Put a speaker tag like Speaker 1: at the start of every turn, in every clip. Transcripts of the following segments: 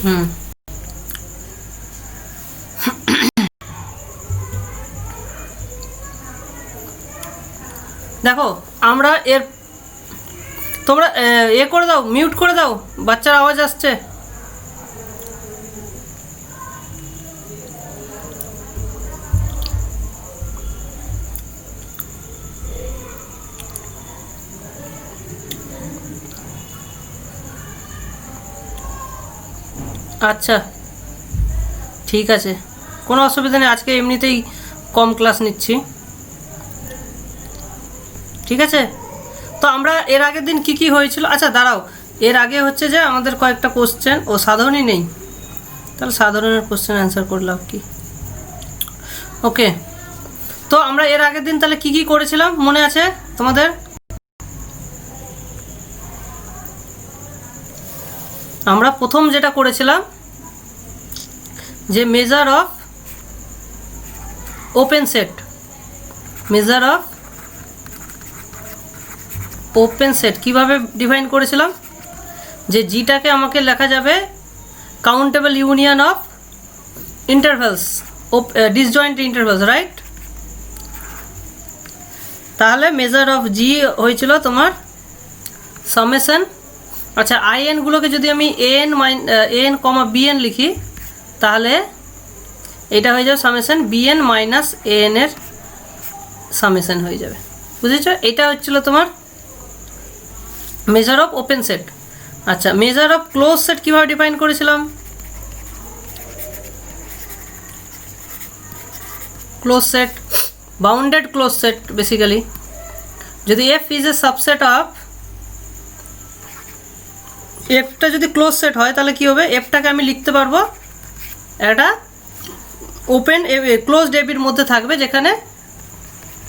Speaker 1: হুম দেখো আমরা এর তোমরা করে দাও, মিউট করে দাও, বাচ্চার আওয়াজ আসছে। আচ্ছা ঠিক আছে, কোনো অসুবিধা নেই, আজকে এমনিতেই কম ক্লাস নিচ্ছি, ঠিক আছে। তো আমরা এর আগের দিন কি হয়েছিল, আচ্ছা দাঁড়াও, এর আগে হচ্ছে যে আমাদের কয়েকটা কোশ্চেন ও সাধারণই নেই, তাহলে সাধারণের কোশ্চেন অ্যান্সার করলাম কি। ওকে, তো আমরা এর আগের দিন তাহলে কি করেছিলাম মনে আছে তোমাদের? আমরা প্রথম যেটা করেছিলাম যে measure of open set, measure of open set কীভাবে ডিফাইন করেছিলাম, যে জিটাকে আমাকে লেখা যাবে countable union of intervals, disjoint intervals, right. তাহলে মেজার অফ জি হয়েছিল তোমার সামেশন, আচ্ছা আই এনগুলোকে যদি আমি এন কমা বিএন লিখি তাহলে এটা হয়ে যাবে সামেশন বিএন মাইনাস এন এর সামেশন হয়ে যাবে, বুঝেছো? এটা হচ্ছিল তোমার মেজার অফ ওপেন সেট। আচ্ছা মেজার অফ ক্লোজ সেট কীভাবে ডিফাইন করেছিলাম? Close set, bounded close set basically, যদি F is a subset of, এফটা যদি ক্লোজ সেট হয় তাহলে কি হবে, এফটাকে আমি লিখতে পারবো একটা ওপেন ক্লোজড এবির মধ্যে থাকবে, যেখানে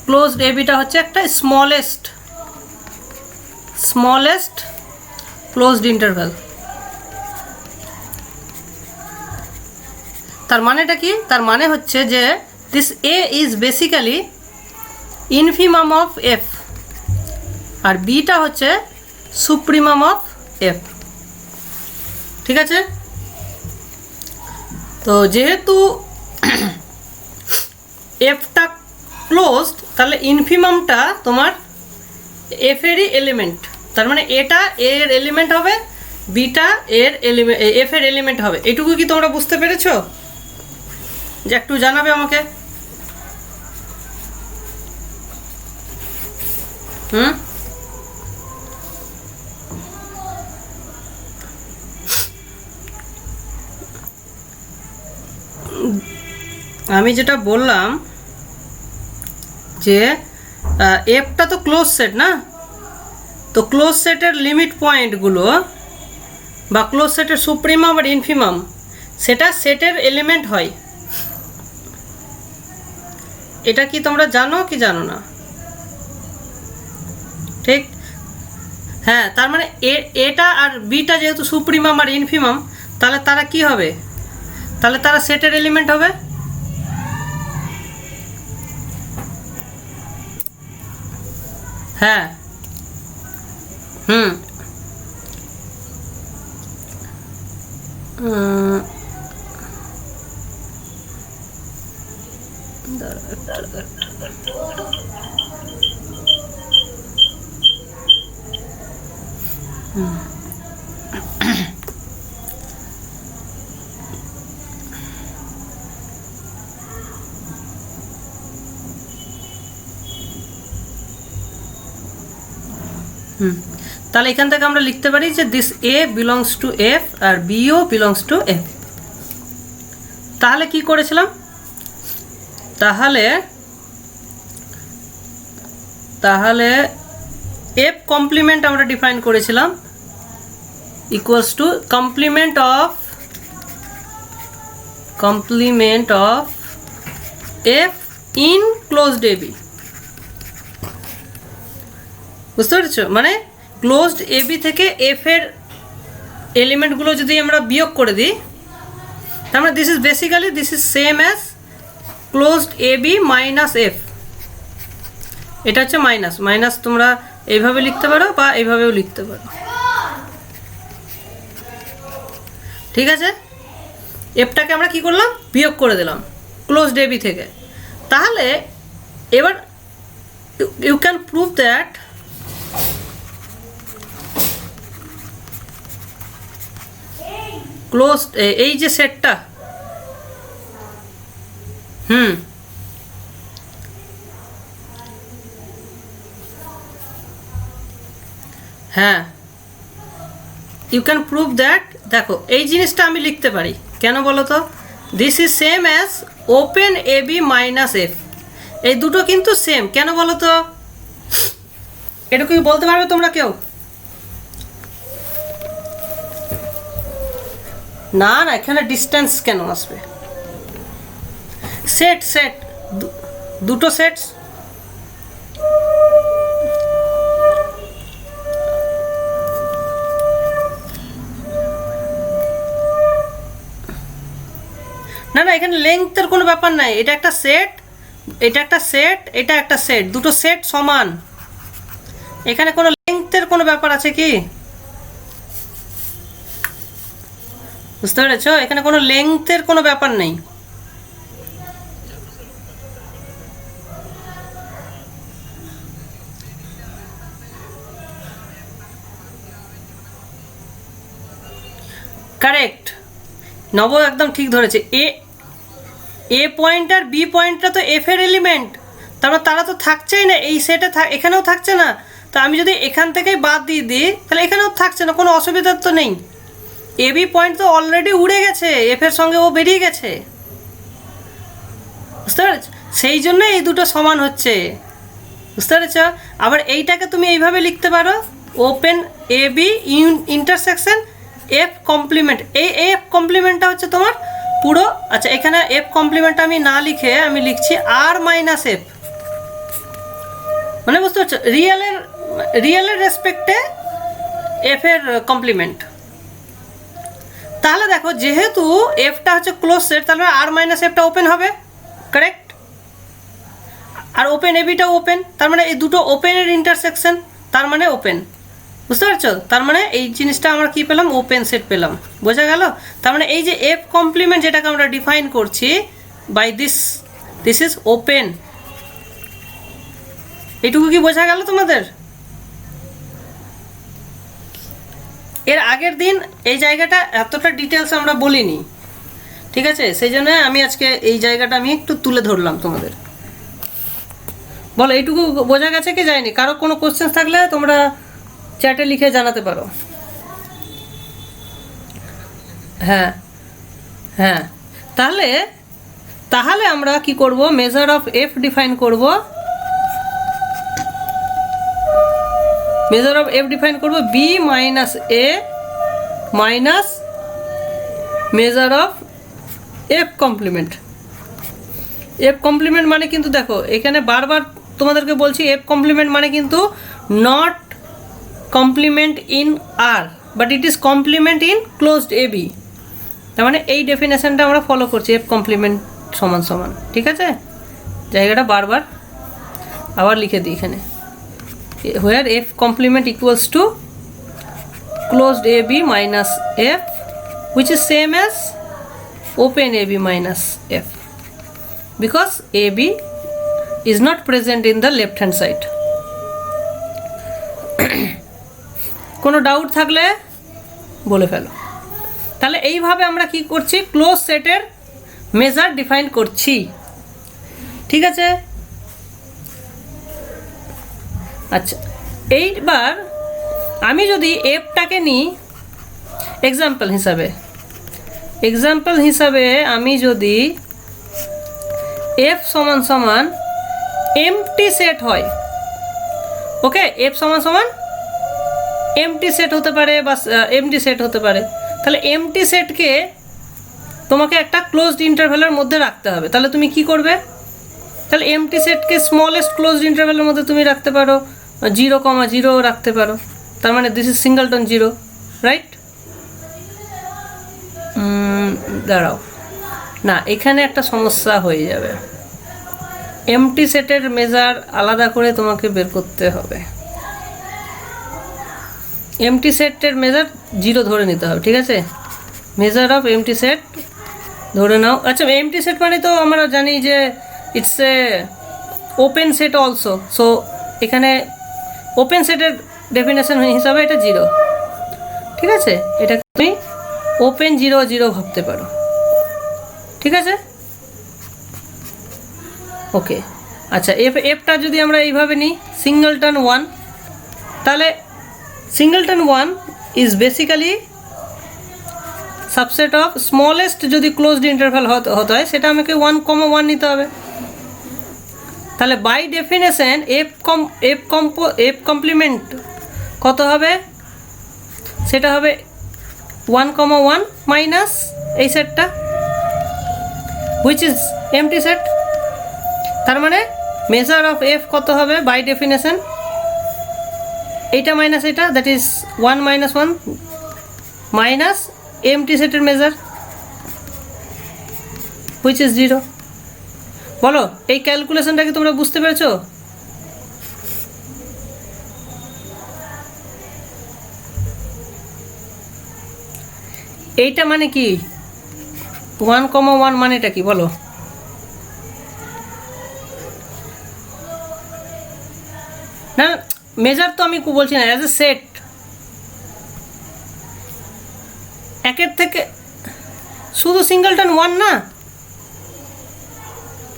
Speaker 1: ক্লোজড এবিটা হচ্ছে একটা স্মলেস্ট ক্লোজড ইন্টারভ্যাল। তার মানেটা কি? তার মানে হচ্ছে যে this A is basically infimum of F আর বিটা হচ্ছে সুপ্রিমাম অফ এফ, ঠিক আছে। তো যেহেতু এফটা ক্লোজড তাহলে ইনফিমামটা তোমার এফ এরই এলিমেন্ট, তার মানে এটা এর এলিমেন্ট হবে, বিটা এর এলিমেন্ট এফ এর এলিমেন্ট হবে। এটুকু কি তোমরা বুঝতে পেরেছো? যে একটু জানাবে আমাকে। আমি যেটা বললাম যে এফটা তো ক্লোজ সেট না, তো ক্লোজ সেটের লিমিট পয়েন্টগুলো বা ক্লোজ সেটের সুপ্রিমাম আর ইনফিমাম সেটা সেটের এলিমেন্ট হয়। এটা কি তোমরা জানো কি জানো না? ঠিক, হ্যাঁ, তার মানে এটা আর বিটা যেহেতু সুপ্রিমাম আর ইনফিমাম, তাহলে তারা কি হবে? তাহলে তারা সেটের এলিমেন্ট হবে। হ্যাঁ, তাহলে এখান থেকে আমরা লিখতে পারি যে this A belongs to F আর বিও বিলংস টু এফ। তাহলে কি করেছিলাম? তাহলে এফ কমপ্লিমেন্ট আমরা ডিফাইন করেছিলাম equals to complement of F in closed AB, বুঝতে পেরেছো? মানে ক্লোজড এবি থেকে এফ এর এলিমেন্টগুলো যদি আমরা বিয়োগ করে দিই, তার মানে this is same as closed AB minus F. এটা হচ্ছে মাইনাস, তোমরা এইভাবে লিখতে পারো বা এইভাবেও লিখতে পারো, ঠিক আছে, এফটাকে আমরা কি করলাম, বিয়োগ করে দিলাম ক্লোজড এবি থেকে। তাহলে এবার you can prove that close, এই যে সেটটা, হ্যাঁ, ইউ ক্যান প্রুভ দ্যাট। দেখো এই জিনিসটা আমি লিখতে পারি, কেন বলো তো, this is same as open AB minus F. এই দুটো কিন্তু সেম, কেন বলো তো, এটা কি বলতে পারবে তোমরা কেউ? না না, এখানে ডিস্টেন্স কেন আসবে, সেট সেট, দুটো সেটস। না না, এখানে লেংথের কোনো ব্যাপার নাই, এটা একটা সেট, এটা একটা সেট, এটা একটা সেট, দুটো সেট সমান। এখানে কোনো লেংথের কোনো ব্যাপার আছে কি? বুঝতে পেরেছো? এখানে কোনো লেংথের কোনো ব্যাপার নেই। কারেক্ট, নব একদম ঠিক ধরেছে। এ পয়েন্ট আর বি পয়েন্টটা তো এফ এর এলিমেন্ট, তারপর তারা তো থাকছেই না এই সেটে, এখানেও থাকছে না। তো আমি যদি এখান থেকেই বাদ দিয়ে দিই তাহলে এখানেও থাকছে না, কোনো অসুবিধার তো নেই। এ বি পয়েন্ট তো অলরেডি উড়ে গেছে, এফ এর সঙ্গে ও বেরিয়ে গেছে, বুঝতে পেরেছ? সেই জন্য এই দুটো সমান হচ্ছে, বুঝতে পেরেছ? আবার এইটাকে তুমি এইভাবে লিখতে পারো, open A B intersection F complement. এই এফ কমপ্লিমেন্টটা হচ্ছে তোমার পুরো, আচ্ছা এখানে এফ কমপ্লিমেন্টটা আমি না লিখে আমি লিখছি আর মাইনাস এফ, মানে বুঝতে পারছো, রিয়েলের রেসপেক্টে এফ এর কমপ্লিমেন্ট। তাহলে দেখো যেহেতু এফটা হচ্ছে ক্লোজ সেট, তাহলে আর মাইনাস এফটা ওপেন হবে, কারেক্ট? আর ওপেন এবিটাও ওপেন, তার মানে এই দুটো ওপেনের ইন্টারসেকশন, তার মানে ওপেন, বুঝতে পারছো? তার মানে এই জিনিসটা আমরা কি পেলাম, ওপেন সেট পেলাম, বোঝা গেল? তার মানে এই যে এফ কমপ্লিমেন্ট যেটাকে আমরা ডিফাইন করছি বাই দিস ইজ ওপেন, এইটুকু কি বোঝা গেল তোমাদের? এর আগের দিন এই জায়গাটা এতটা ডিটেলস আমরা বলিনি, ঠিক আছে? সেই জন্য আমি আজকে এই জায়গাটা আমি একটু তুলে ধরলাম তোমাদের। বলো এইটুকু বোঝা গেছে কি যায়নি? কারো কোনো কোশ্চেন থাকলে তোমরা চ্যাটে লিখে জানাতে পারো। হ্যাঁ হ্যাঁ, তাহলে আমরা কি করব, মেজার অফ এফ ডিফাইন করব, মেজার অফ এফ ডিফাইন করব B minus A minus measure of F complement. F complement মানে কিন্তু দেখো এখানে বারবার তোমাদেরকে বলছি, এফ কমপ্লিমেন্ট মানে কিন্তু not complement in R, but it is complement in closed A B. তার মানে এই ডেফিনেশনটা আমরা ফলো করছি, এফ কমপ্লিমেন্ট সমান সমান, ঠিক আছে? জায়গাটা বারবার আবার লিখে দিই এখানে, where f complement equals to closed AB minus f, which is same as open AB minus f, because AB is not present in the left hand side. কোনো ডাউট থাকলে বলে ফেলো। তাহলে এইভাবে আমরা কি করছি, ক্লোজ সেটের মেজার ডিফাইন করছি, ঠিক আছে? আচ্ছা, এইবার আমি যদি এফটাকে নিই এক্সাম্পল হিসাবে আমি যদি এফ সমান সমান এমটি সেট হয়, ওকে, এফ সমান সমান এমটি সেট হতে পারে বা এমটি সেট হতে পারে, তাহলে এমটি সেটকে তোমাকে একটা ক্লোজড ইন্টারভ্যালের মধ্যে রাখতে হবে। তাহলে তুমি কি করবে, তাহলে এমটি সেটকে স্মলেস্ট ক্লোজড ইন্টারভ্যালের মধ্যে তুমি রাখতে পারো 0,0 রাখতে পারো, তার মানে দিস ইজ সিঙ্গলটন 0, রাইট? দাঁড়াও না, এখানে একটা সমস্যা হয়ে যাবে, এমটি সেটের মেজার আলাদা করে তোমাকে বের করতে হবে, এমটি সেটের মেজার 0 ধরে নিতে হবে, ঠিক আছে? মেজার অফ এমটি সেট ধরে নাও। আচ্ছা, এমটি সেট মানে তো আমরা জানি যে it's a open set also. So এখানে ওপেন সেটের ডেফিনেশন হিসাবে এটা 0, ঠিক আছে? এটা তুমি ওপেন 0 0 ভাবতে পারো, ঠিক আছে? ওকে, আচ্ছা, এফটা যদি আমরা এইভাবে নিই সিঙ্গলটন 1, তাহলে সিঙ্গলটন 1 is basically subset of smallest. যদি ক্লোজড ইন্টারভ্যাল হতে হয় সেটা আমাকে 1,1 নিতে হবে। তাহলে বাই ডেফিনেশন এফ কমপ্লিমেন্ট কত হবে? সেটা হবে 1,1 মাইনাস এই সেটটা, হুইচ ইজ এমটি সেট। তার মানে মেজার অফ এফ কত হবে বাই ডেফিনেশন? এইটা মাইনাস এটা, দ্যাট ইজ 1 - 1 মাইনাস এমটি সেটের মেজার, হুইচ ইজ 0। বলো, এই ক্যালকুলেশনটা কি তোমরা বুঝতে পেরেছো? এইটা মানে কি 1,1 মানেটা কি বলো? না, মেজার তো আমি বলছি না, অ্যাজ এ সেট একের থেকে শুধু সিঙ্গলটন 1 না,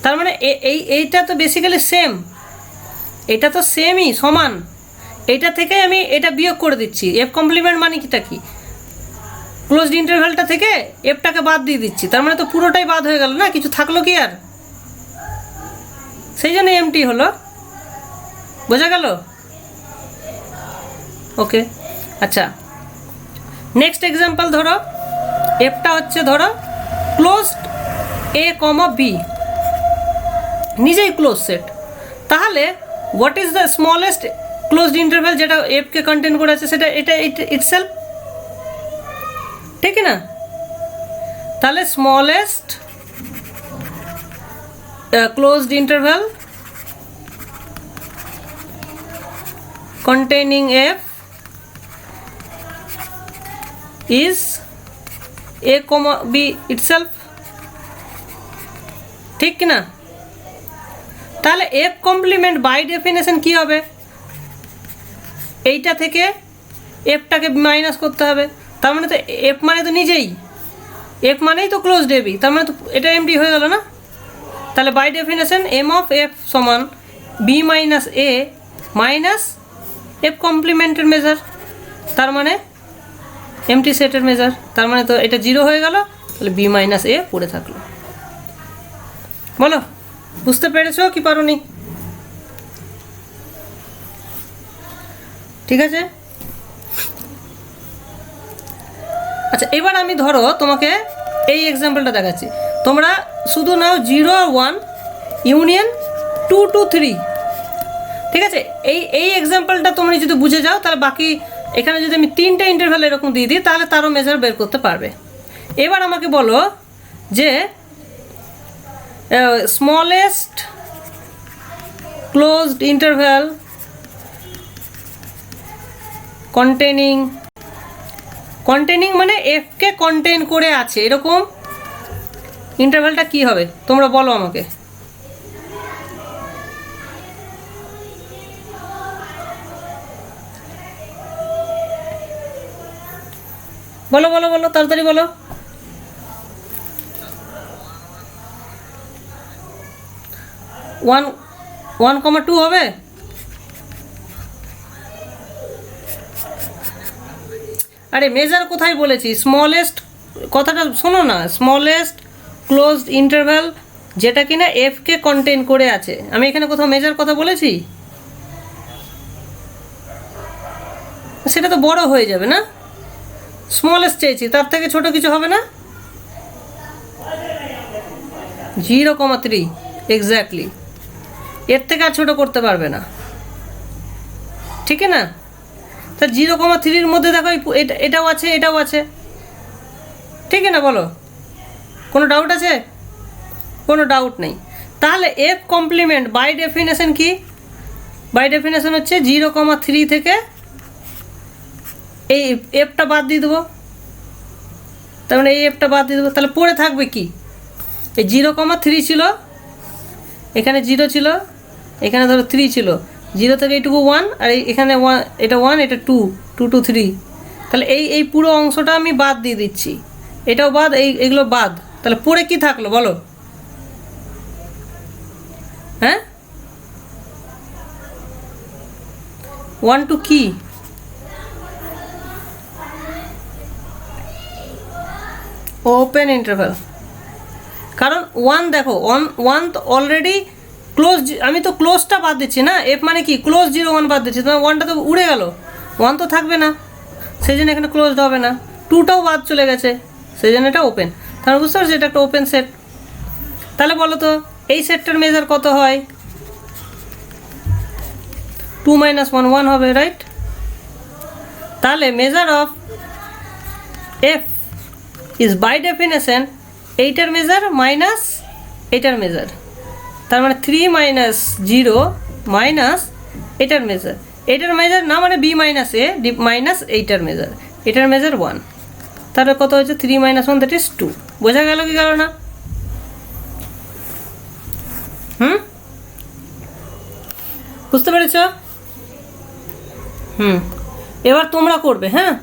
Speaker 1: তার মানে এইটা তো বেসিক্যালি সেম, এটা তো সেমই সমান। এইটা থেকে আমি এটা বিয়োগ করে দিচ্ছি। এফ কমপ্লিমেন্ট মানে কিটা কি? ক্লোজড ইন্টারভ্যালটা থেকে এফটাকে বাদ দিয়ে দিচ্ছি, তার মানে তো পুরোটাই বাদ হয়ে গেল না, কিছু থাকলো কি আর? সেই জন্য এমটি হলো, বোঝা গেল? ওকে, আচ্ছা, নেক্সট এক্সাম্পল ধরো, এফটা হচ্ছে ধরো ক্লোজড এ কমা বি, নিজেই ক্লোজ সেট। তাহলে what is the smallest closed interval যেটা এফকে কন্টেন করে আছে? সেটা এটা ইটসেলফ, ঠিক না? তাহলে smallest closed interval containing f is a comma b itself, ঠিক না? তাহলে f কমপ্লিমেন্ট বাই ডেফিনেশন কি হবে? এইটা থেকে এফটাকে মাইনাস করতে হবে, তার মানে তো এফ মানে তো নিজেই, এফ মানেই তো ক্লোজড এবি, তার মানে তো এটা এমডি হয়ে গেল না? তাহলে by definition M of F সমান B minus A minus F কমপ্লিমেন্টের মেজার, তার মানে এমটি সেটের মেজার। তার মানে তো এটা 0 হয়ে গেল, তাহলে বি মাইনাস এ পড়ে থাকলো। বলো, বুঝতে পেরেছো কি পারোনি? ঠিক আছে, আচ্ছা, এবার আমি ধরো তোমাকে এই এক্সাম্পলটা দেখাচ্ছি। তোমরা শুধু নাও 0 আর 1 ইউনিয়ন 2 to 3, ঠিক আছে? এই এক্সাম্পলটা তোমরা যদি বুঝে যাও, তাহলে বাকি এখানে যদি আমি 3টে ইন্টারভ্যাল এরকম দিয়ে দিই, তাহলে তারও মেজার বের করতে পারবে। এবার আমাকে বলো যে স্মলেস্ট ক্লোজড ইন্টারভ্যাল কন্টেনিং মানে এফকে কন্টেন করে আছে এরকম ইন্টারভ্যালটা কি হবে? তোমরা বলো আমাকে। বলো বলো বলো, তাড়াতাড়ি বলো। 1,2 হবে? আরে মেজার কোথায় বলেছি? স্মলেস্ট কথাটা শোনো না, স্মলেস্ট ক্লোজড ইন্টারভ্যাল যেটা কিনা এফকে কন্টেন করে আছে। আমি এখানে কোথাও মেজার কথা বলেছি? সেটা তো বড় হয়ে যাবে না? স্মলেস্ট চেয়েছি, তার থেকে ছোট কিছু হবে না? 0,3 এক্স্যাক্টলি, এর থেকে আর ছোট করতে পারবে না, ঠিক না? তা 0,3-র মধ্যে দেখো এটাও আছে, এটাও আছে, ঠিক না? বলো, কোনো ডাউট আছে? কোনো ডাউট নেই। তাহলে এফ কমপ্লিমেন্ট বাই ডেফিনেশন কি? বাই ডেফিনেশন হচ্ছে 0,3 থেকে এই এফটা বাদ দিয়ে দেবো, তার মানে এই এফটা বাদ দিয়ে দেবো। তাহলে পড়ে থাকবে কি, এই 0,3 ছিল, এখানে 0 ছিল, এখানে ধরো 3 ছিল, 0 থেকে এইটুকু 1, আর এখানে 1, এটা 1, এটা 2, 2 to 3। তাহলে এই পুরো অংশটা আমি বাদ দিয়ে দিচ্ছি, এটাও বাদ, এইগুলো বাদ। তাহলে পড়ে কি থাকলো বলো? হ্যাঁ, 1 2 কি? Open interval. কারণ 1 দেখো, 1 তো অলরেডি ক্লোজ, আমি তো ক্লোজটা বাদ দিচ্ছি না, এফ মানে কি ক্লোজ 0 1 বাদ দিচ্ছি, তোমার 1টা তো উড়ে গেল, 1 তো থাকবে না, সেই জন্য এখানে ক্লোজড হবে না, 2টাও বাদ চলে গেছে, সেই জন্য এটা ওপেন। তাহলে বুঝতে পারছি এটা একটা ওপেন সেট। তাহলে বলো তো এই সেটটার মেজার কত হয়? 2 - 1 1 হবে, রাইট? তাহলে measure of F is by definition এইটার মেজার মাইনাস এটার মেজার। তার মানে 3 - 0 মাইনাস এটার মেজার, এটার মেজার না মানে বি মাইনাস এ মাইনাস এইটার মেজার, এটার মেজার 1। তাহলে কত হয়েছে? 3 - 1 দ্যাট ইজ 2। বোঝা গেল কি গেল না? বুঝতে পেরেছ? এবার তোমরা করবে, হ্যাঁ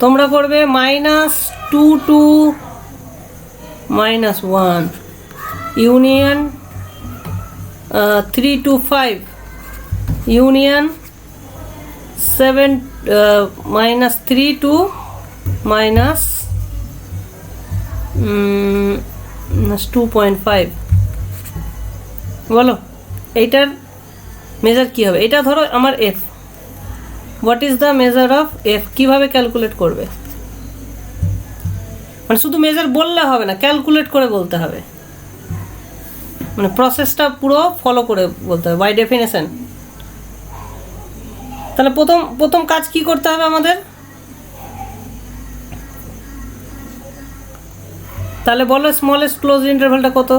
Speaker 1: তোমরা করবে -2 to -1 union 3 to 5 union 7 -3 to -2.5। বলো এইটার মেজার কি হবে? এটা ধরো আমার F, what is the measure of F? কীভাবে ক্যালকুলেট করবে? মানে শুধু মেজার বললে হবে না, ক্যালকুলেট করে বলতে হবে, মানে প্রসেসটা পুরো ফলো করে বলতে হবে বাই ডেফিনেশন। তাহলে প্রথম কাজ কি করতে হবে আমাদের? তাহলে বলো স্মলেস্ট ক্লোজ ইন্টারভ্যালটা কত?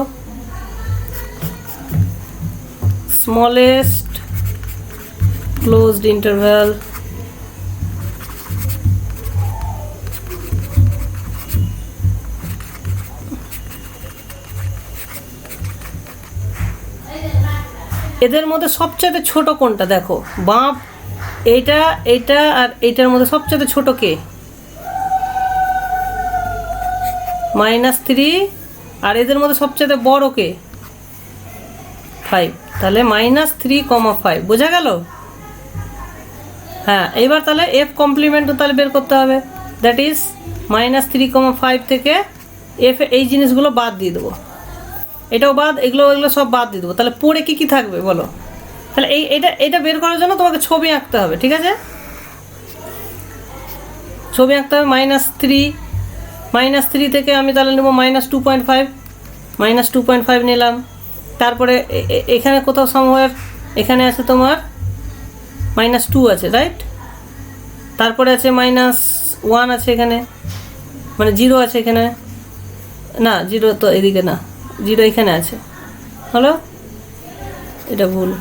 Speaker 1: স্মলেস্ট ক্লোজড ইন্টারভ্যাল এদের মধ্যে সবচেয়ে ছোট কোনটা? দেখো বাম, এইটা এইটা আর এইটার মধ্যে সবচেয়ে ছোট কে? -3। আর এদের মধ্যে সবচেয়ে বড় কে? 5। তাহলে -3,5। বোঝা গেল? হ্যাঁ, এবার তাহলে এফ কমপ্লিমেন্ট তাহলে বের করতে হবে, দ্যাট ইজ -3,5 থেকে এফ, এই জিনিসগুলো বাদ দিয়ে দেবো, এটাও বাদ, এগুলো সব বাদ দিয়ে দেবো। তাহলে পড়ে কি থাকবে বলো? তাহলে এটা বের করার জন্য তোমাকে ছবি আঁকতে হবে, ঠিক আছে? ছবি আঁকতে হবে। -3 থেকে আমি তাহলে নেবো -2.5, -2.5 নিলাম। তারপরে এখানে কোথাও সামহার এখানে আছে তোমার -2 আছে, রাইট? তারপরে আছে -1 আছে এখানে, মানে 0 আছে এখানে, না 0 তো এদিকে না, 0 এখানে আছে, হলো এটা ভুল,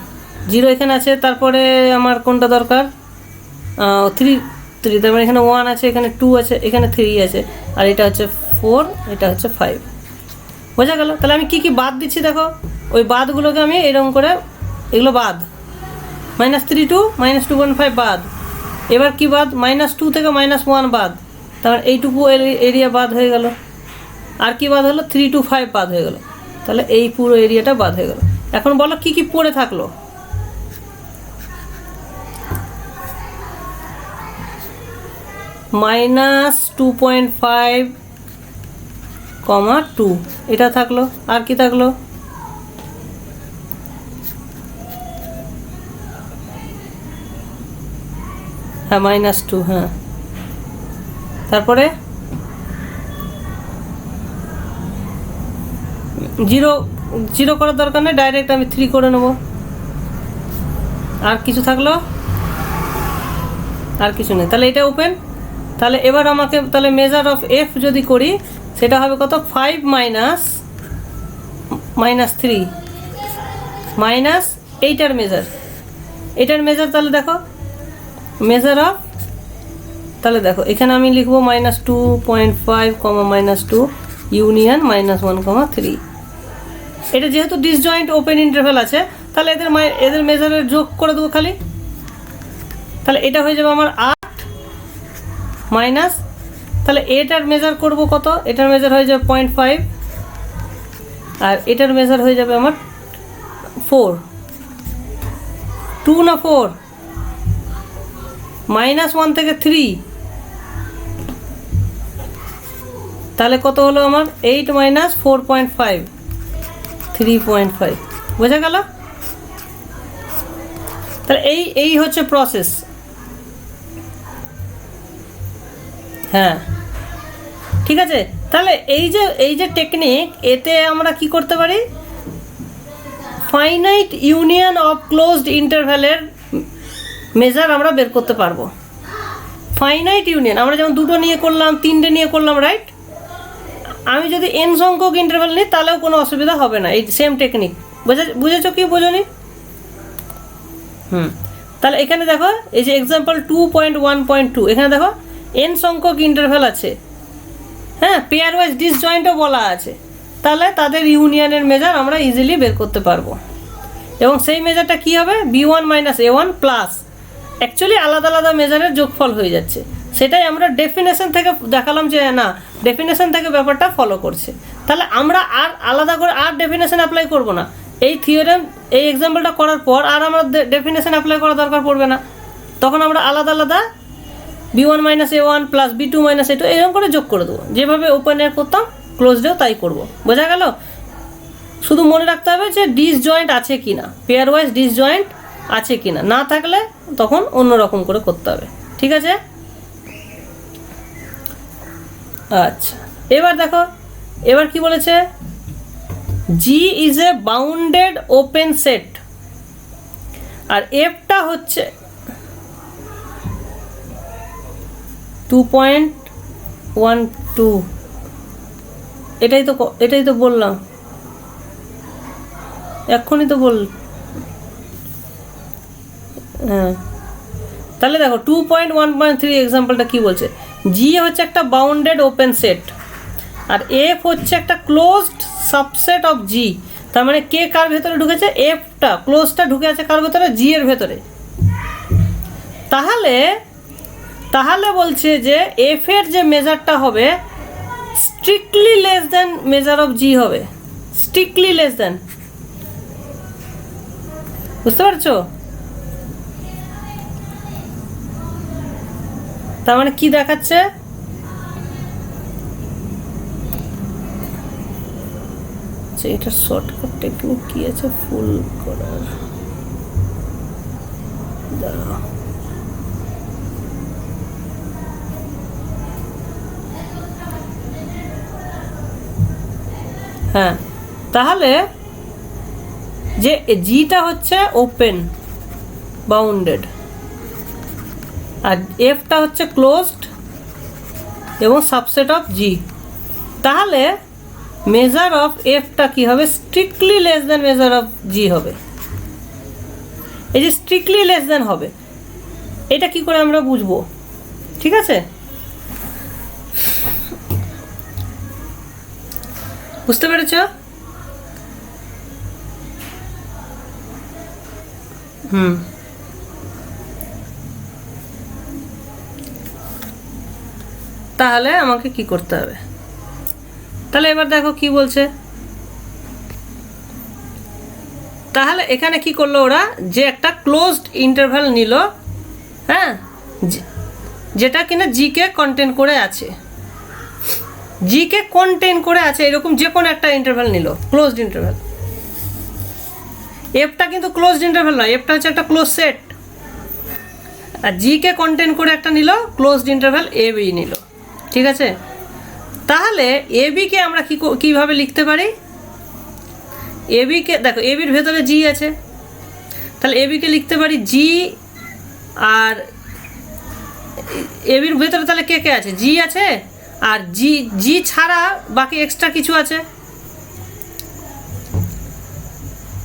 Speaker 1: 0 এখানে আছে। তারপরে আমার কোনটা দরকার? 3, তার মানে এখানে 1 আছে, এখানে 2 আছে, এখানে 3 আছে, আর এটা হচ্ছে 4, এটা হচ্ছে 5। বোঝা গেল? তাহলে আমি কি বাদ দিচ্ছি দেখো, ওই বাদগুলোকে আমি এরকম করে, এগুলো বাদ, -3 to -2.5 বাদ। এবার কি বাদ? -2 থেকে -1 বাদ, তারপর এইটুকু এরিয়া বাদ হয়ে গেল। আর কি বাদ হলো? 3 to 5 বাদ হয়ে গেল। তাহলে এই পুরো এরিয়াটা বাদ হয়ে গেল। এখন বলো কি পড়ে থাকলো? -2.5, 2 এটা থাকলো। আর কি থাকলো? হ্যাঁ -2, হ্যাঁ। তারপরে 0 করার দরকার নেই, ডাইরেক্ট আমি 3 করে নেব। আর কিছু থাকলো? আর কিছু নেই। তাহলে এটা ওপেন। তাহলে এবার আমাকে তাহলে মেজার অফ এফ যদি করি, সেটা হবে কত? 5 -3 মাইনাস এইটার মেজার, এটার মেজার। তাহলে দেখো মেজার অফ তাহলে দেখো এখানে আমি লিখবো -2.5, -2 ইউনিয়ন -1, 3। এটা যেহেতু ডিসজয়েন্ট ওপেন ইন্টারভ্যাল আছে, তাহলে এদের মেজারের যোগ করে দেবো খালি। তাহলে এটা হয়ে যাবে আমার 8 মাইনাস, তাহলে এটার মেজার করব কত, এটার মেজার হয়ে যাবে 0.5, আর এটার মেজার হয়ে যাবে আমার 4, 2 না 4, -1 থেকে 3, তাহলে কত হলো আমার 8 মাইনাস 4.5, 3.5। বোঝা গেল? তাহলে এই হচ্ছে প্রসেস। হ্যাঁ, ঠিক আছে। তাহলে এই যে টেকনিক, এতে আমরা কি করতে পারি, ফাইনাইট ইউনিয়ন অফ ক্লোজড ইন্টারভ্যালের মেজার আমরা বের করতে পারবো। ফাইনাইট ইউনিয়ন আমরা যেমন 2টো নিয়ে করলাম, 3টে নিয়ে করলাম, রাইট? আমি যদি n সংখ্যক ইন্টারভ্যাল নিই তাহলেও কোনো অসুবিধা হবে না, এই সেম টেকনিক। বুঝেছো কি বোঝনি? তাহলে এখানে দেখো এই যে এক্সাম্পল 2.1.2, এখানে দেখো n সংখ্যক ইন্টারভ্যাল আছে, হ্যাঁ, পেয়ার ওয়াইজ ডিসজয়েন্টও বলা আছে। তাহলে তাদের ইউনিয়নের মেজার আমরা ইজিলি বের করতে পারবো। এবং সেই মেজারটা কি হবে, b1 minus a1 plus, actually আলাদা আলাদা মেজারের যোগফল হয়ে যাচ্ছে। সেটাই আমরা ডেফিনেশন থেকে দেখালাম যে না, ডেফিনেশন থেকে ব্যাপারটা ফলো করছে। তাহলে আমরা আর আলাদা করে আর ডেফিনেশন অ্যাপ্লাই করব না। এই থিওরেম, এই এক্সাম্পলটা করার পর আর আমরা ডেফিনেশন অ্যাপ্লাই করার দরকার পড়বে না। তখন আমরা আলাদা আলাদা b1 minus a1 plus b2 minus a2 এরকম করে যোগ করে দেবো, যেভাবে ওপেনে করতাম ক্লোজডেও তাই করব। বোঝা গেল? শুধু মনে রাখতে হবে যে ডিসজয়েন্ট আছে কি না, পেয়ার ওয়াইজ ডিসজয়েন্ট আছে কি না, না থাকলে তখন অন্যরকম করে করতে হবে। ঠিক আছে? আচ্ছা, এবার দেখো, এবার কি বলেছে, G is a bounded open set, আর Fটা হচ্ছে 2.12। এটাই তো বললাম, এক্ষুনি তো বল। হ্যাঁ, তাহলে দেখো 2.1.3 এক্সাম্পলটা কি বলছে, G হচ্ছে একটা বাউন্ডেড ওপেন সেট, আর F হচ্ছে একটা ক্লোজড সাবসেট অফ G। তার মানে কে কার ভেতরে ঢুকেছে, Fটা ক্লোজটা ঢুকে আছে কার ভেতরে, G এর ভেতরে। তাহলে বলছে যে F এর যে মেজারটা হবে strictly less than measure of G হবে, স্ট্রিক্টলি লেস দেন। বুঝতে পারছো? তার মানে কি দেখাচ্ছে, এটা শর্টকাট টেকনিক কি আছে ফুল করার, হ্যাঁ, তাহলে যে জিটা হচ্ছে ওপেন বাউন্ডেড আর এফটা হচ্ছে ক্লোজড এবং সাবসেট অফ জি, তাহলে মেজার অফ এফটা কি হবে, strictly less than measure of G হবে। এই যে স্ট্রিক্টলি লেস দেন হবে, এটা কি করে আমরা বুঝবো? ঠিক আছে, বুঝতে পেরেছ? তাহলে আমাকে কি করতে হবে, তাহলে এবার দেখো কি বলছে। তাহলে এখানে কি করলো ওরা, যে একটা ক্লোজড ইন্টারভ্যাল নিল, হ্যাঁ, যেটা কিনা জি কে কন্টেন করে আছে, জি কে কন্টেন করে আছে এরকম যে কোনো একটা ইন্টারভ্যাল নিল, ক্লোজড ইন্টারভ্যাল। এফটা কিন্তু ক্লোজড ইন্টারভ্যাল নয়, এফটা হচ্ছে একটা ক্লোজ সেট, আর জি কে কন্টেন করে একটা নিল ক্লোজড ইন্টারভ্যাল এ বি নিল। ঠিক আছে, তাহলে এ বি কে আমরা কিভাবে লিখতে পারি, এ বি কে দেখো, এ বির ভেতরে জি আছে, তাহলে এ বি কে লিখতে পারি জি, আর এ বির ভেতরে তাহলে কে কে আছে, জি আছে, আর জি ছাড়া বাকি এক্সট্রা কিছু আছে।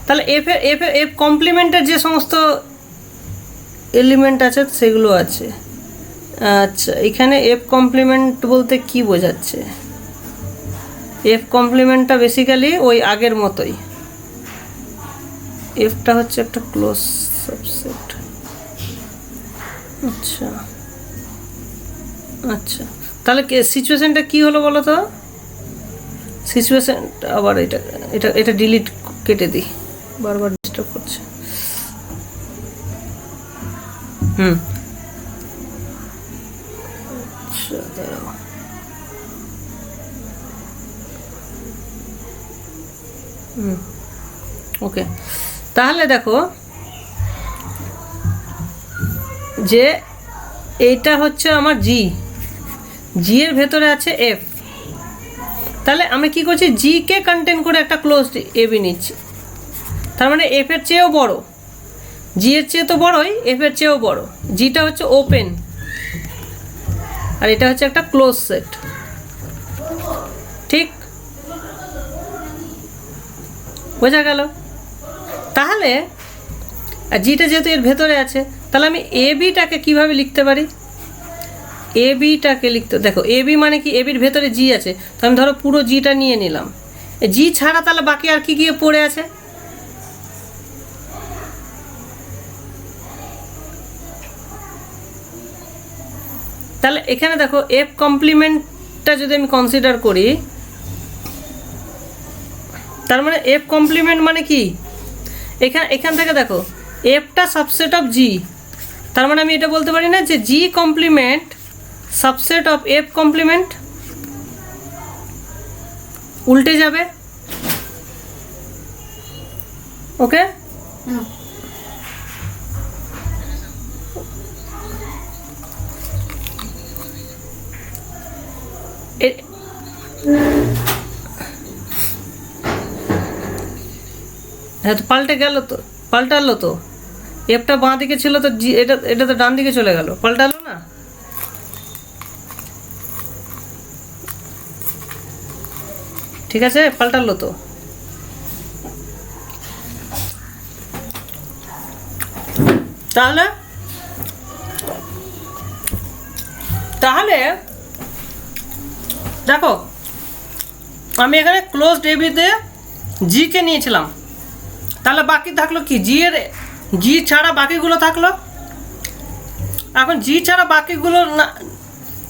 Speaker 1: তাহলে এফ কমপ্লিমেন্টের যে সমস্ত এলিমেন্ট আছে সেগুলো আছে, আচ্ছা, এখানে এফ কমপ্লিমেন্ট বলতে কি বোঝাচ্ছে? এফ কমপ্লিমেন্টটা বেসিক্যালি ওই আগের মতোই, এফটা হচ্ছে একটা ক্লোজ সাবসেট। আচ্ছা আচ্ছা, তাহলে সিচুয়েশনটা কি হলো বলো তো? সিচুয়েশন আবার এটা এটা এটা ডিলিট কেটে দিই, বারবার ডিস্টার্ব করছে। আচ্ছা দাঁড়াও, ওকে। তাহলে দেখো যে এইটা হচ্ছে আমার জি, জি এর ভেতরে আছে এফ। তাহলে আমি কি করছি, জি কে কন্টেন করে একটা ক্লোজড এবি নিচ্ছি। তার মানে এফ এর চেয়েও বড়, জি এর চেয়ে তো বড়ই, এফ এর চেয়েও বড়। জিটা হচ্ছে ওপেন আর এটা হচ্ছে একটা ক্লোজ সেট, ঠিক বোঝা গেল? তাহলে জিটা যেহেতু এর ভেতরে আছে, তাহলে আমি এ বিটাকে কীভাবে লিখতে পারি? এ বিটাকে লিখতে, দেখো এ বি মানে কি, এ বির ভেতরে জি আছে, তো আমি ধরো পুরো জিটা নিয়ে নিলাম। জি ছাড়া তাহলে বাকি আর কি গিয়ে পড়ে আছে? তাহলে এখানে দেখো এফ কমপ্লিমেন্টটা যদি আমি কনসিডার করি, তার মানে এফ কমপ্লিমেন্ট মানে কি, এখান থেকে দেখো এফটা সাবসেট অফ জি। তার মানে আমি এটা বলতে পারি না যে G complement subset of F complement? উল্টে যাবে, ওকে? হ্যাঁ, তো পাল্টে গেল, তো পাল্টালো তো, এফটা বাঁ দিকে ছিল তো জি, এটা তো ডান দিকে চলে গেল, পাল্টালো না? ঠিক আছে, পাল্টালো তো। তাহলে তাহলে দেখো আমি এখানে ক্লোজড এবিতে জি কে নিয়েছিলাম, তাহলে বাকি থাকলো কি, জি ছাড়া বাকিগুলো থাকলো। এখন জি ছাড়া বাকিগুলো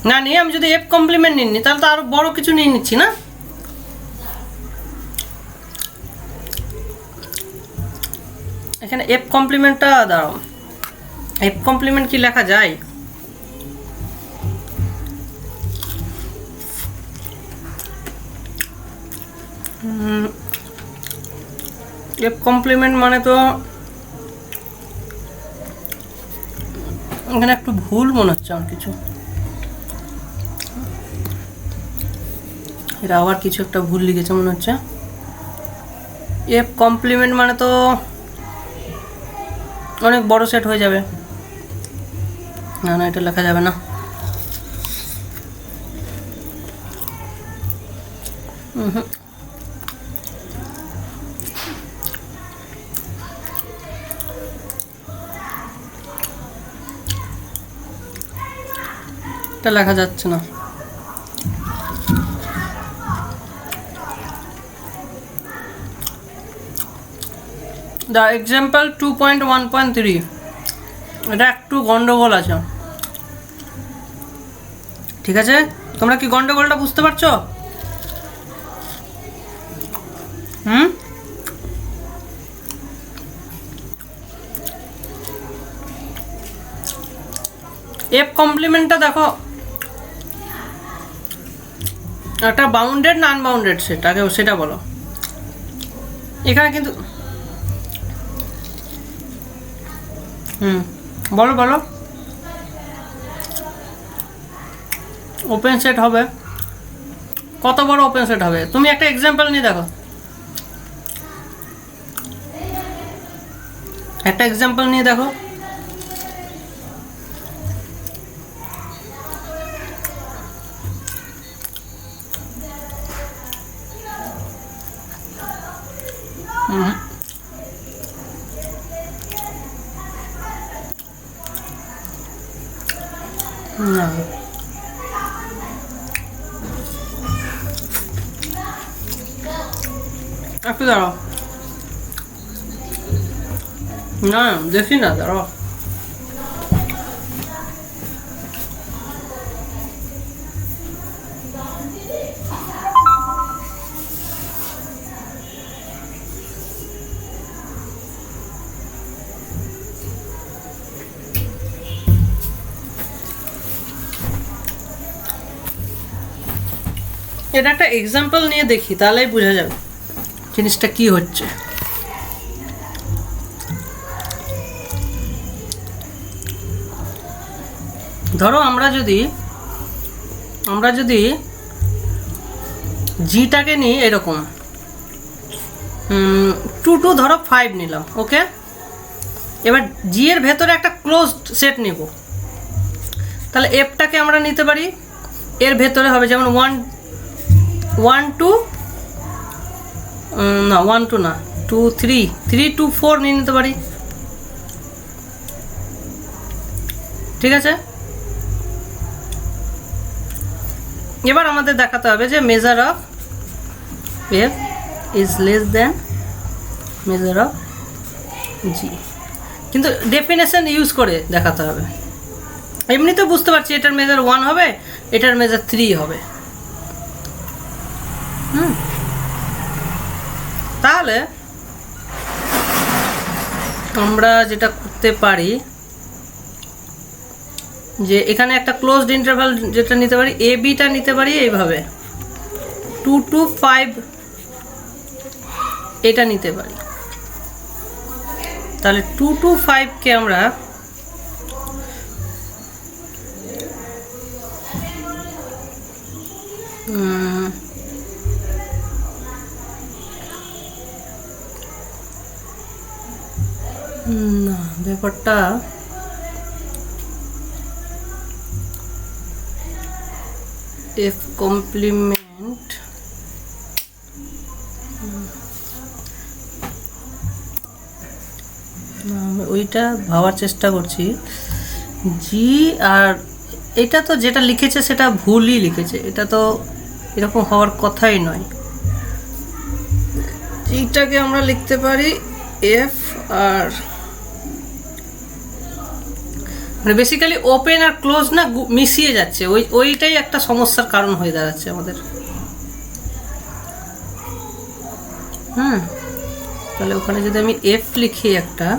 Speaker 1: না নিয়ে আমি যদি এফ কমপ্লিমেন্ট নিই, তাহলে তো আরো বড় কিছু নিয়ে নিচ্ছি না? এখানে এফ কমপ্লিমেন্টটা দাঁড়াও, এফ কমপ্লিমেন্ট কি লেখা যায়? এফ কমপ্লিমেন্ট মানে তো এখানে একটু ভুল মনে হচ্ছে আমার কিছু, এরা আবার কিছু একটা ভুল লিখেছে মনে হচ্ছে। এফ কমপ্লিমেন্ট মানে তো অনেক বড় সেট হয়ে যাবে, না না এটা লেখা যাবে না। এটা লেখা যাচ্ছে না। দ্য এক্সাম্পল 2.1.3, এটা একটু গন্ডগোল আছে, ঠিক আছে? তোমরা কি গন্ডগোলটা বুঝতে পারছো? এফ কমপ্লিমেন্টটা দেখো একটা বাউন্ডেড না আনবাউন্ডেড সেট, আগে সেটা বলো। এখানে কিন্তু বলো বলো, ওপেন সেট হবে, কত বড় ওপেন সেট হবে? তুমি একটা এক্সাম্পল নিয়ে দেখো, একটা এক্সাম্পল নিয়ে দেখো। না একটু দাঁড়াও, না দেখি না, দাঁড়াও। এটা একটা এক্সাম্পল নিয়ে দেখি, তাহলেই বোঝা যাবে জিনিসটা কি হচ্ছে। ধরো আমরা যদি জিটাকে নিই এরকম 2 2 ধরো 5 নিলাম, ওকে। এবার জি এর ভেতরে একটা ক্লোজড সেট নিব, তাহলে এফটাকে আমরা নিতে পারি এর ভেতরে হবে যেমন 1 1 2 না 1 2 না 2 3 3 2 4 নিয়ে নিতে পারি, ঠিক আছে। এবার আমাদের দেখাতে হবে যে measure of F is less than measure of G, কিন্তু ডেফিনেশন ইউজ করে দেখাতে হবে। এমনি তো বুঝতে পারছি এটার মেজার 1 হবে, এটার মেজার 3 হবে। তাহলে আমরা যেটা করতে পারি যে এখানে একটা ক্লোজড ইন্টারভাল যেটা নিতে পারি, এ বিটা নিতে পারি এইভাবে 2 2 5 এটা নিতে পারি। তাহলে 2 2 5 কে আমরা না ব্যাপারটা এফ কমপ্লিমেন্ট আমি ওইটা ভাবার চেষ্টা করছি। জি আর এটা তো যেটা লিখেছে সেটা ভুলই লিখেছে, এটা তো এরকম হওয়ার কথাই নয়। এইটাকে আমরা লিখতে পারি এফ আর মানে বেসিক্যালি ওপেন আর ক্লোজ না মিশিয়ে যাচ্ছে, ওইটাই একটা সমস্যার কারণ হয়ে দাঁড়াচ্ছে আমাদের। তাহলে ওখানে যদি আমি এফ লিখি একটা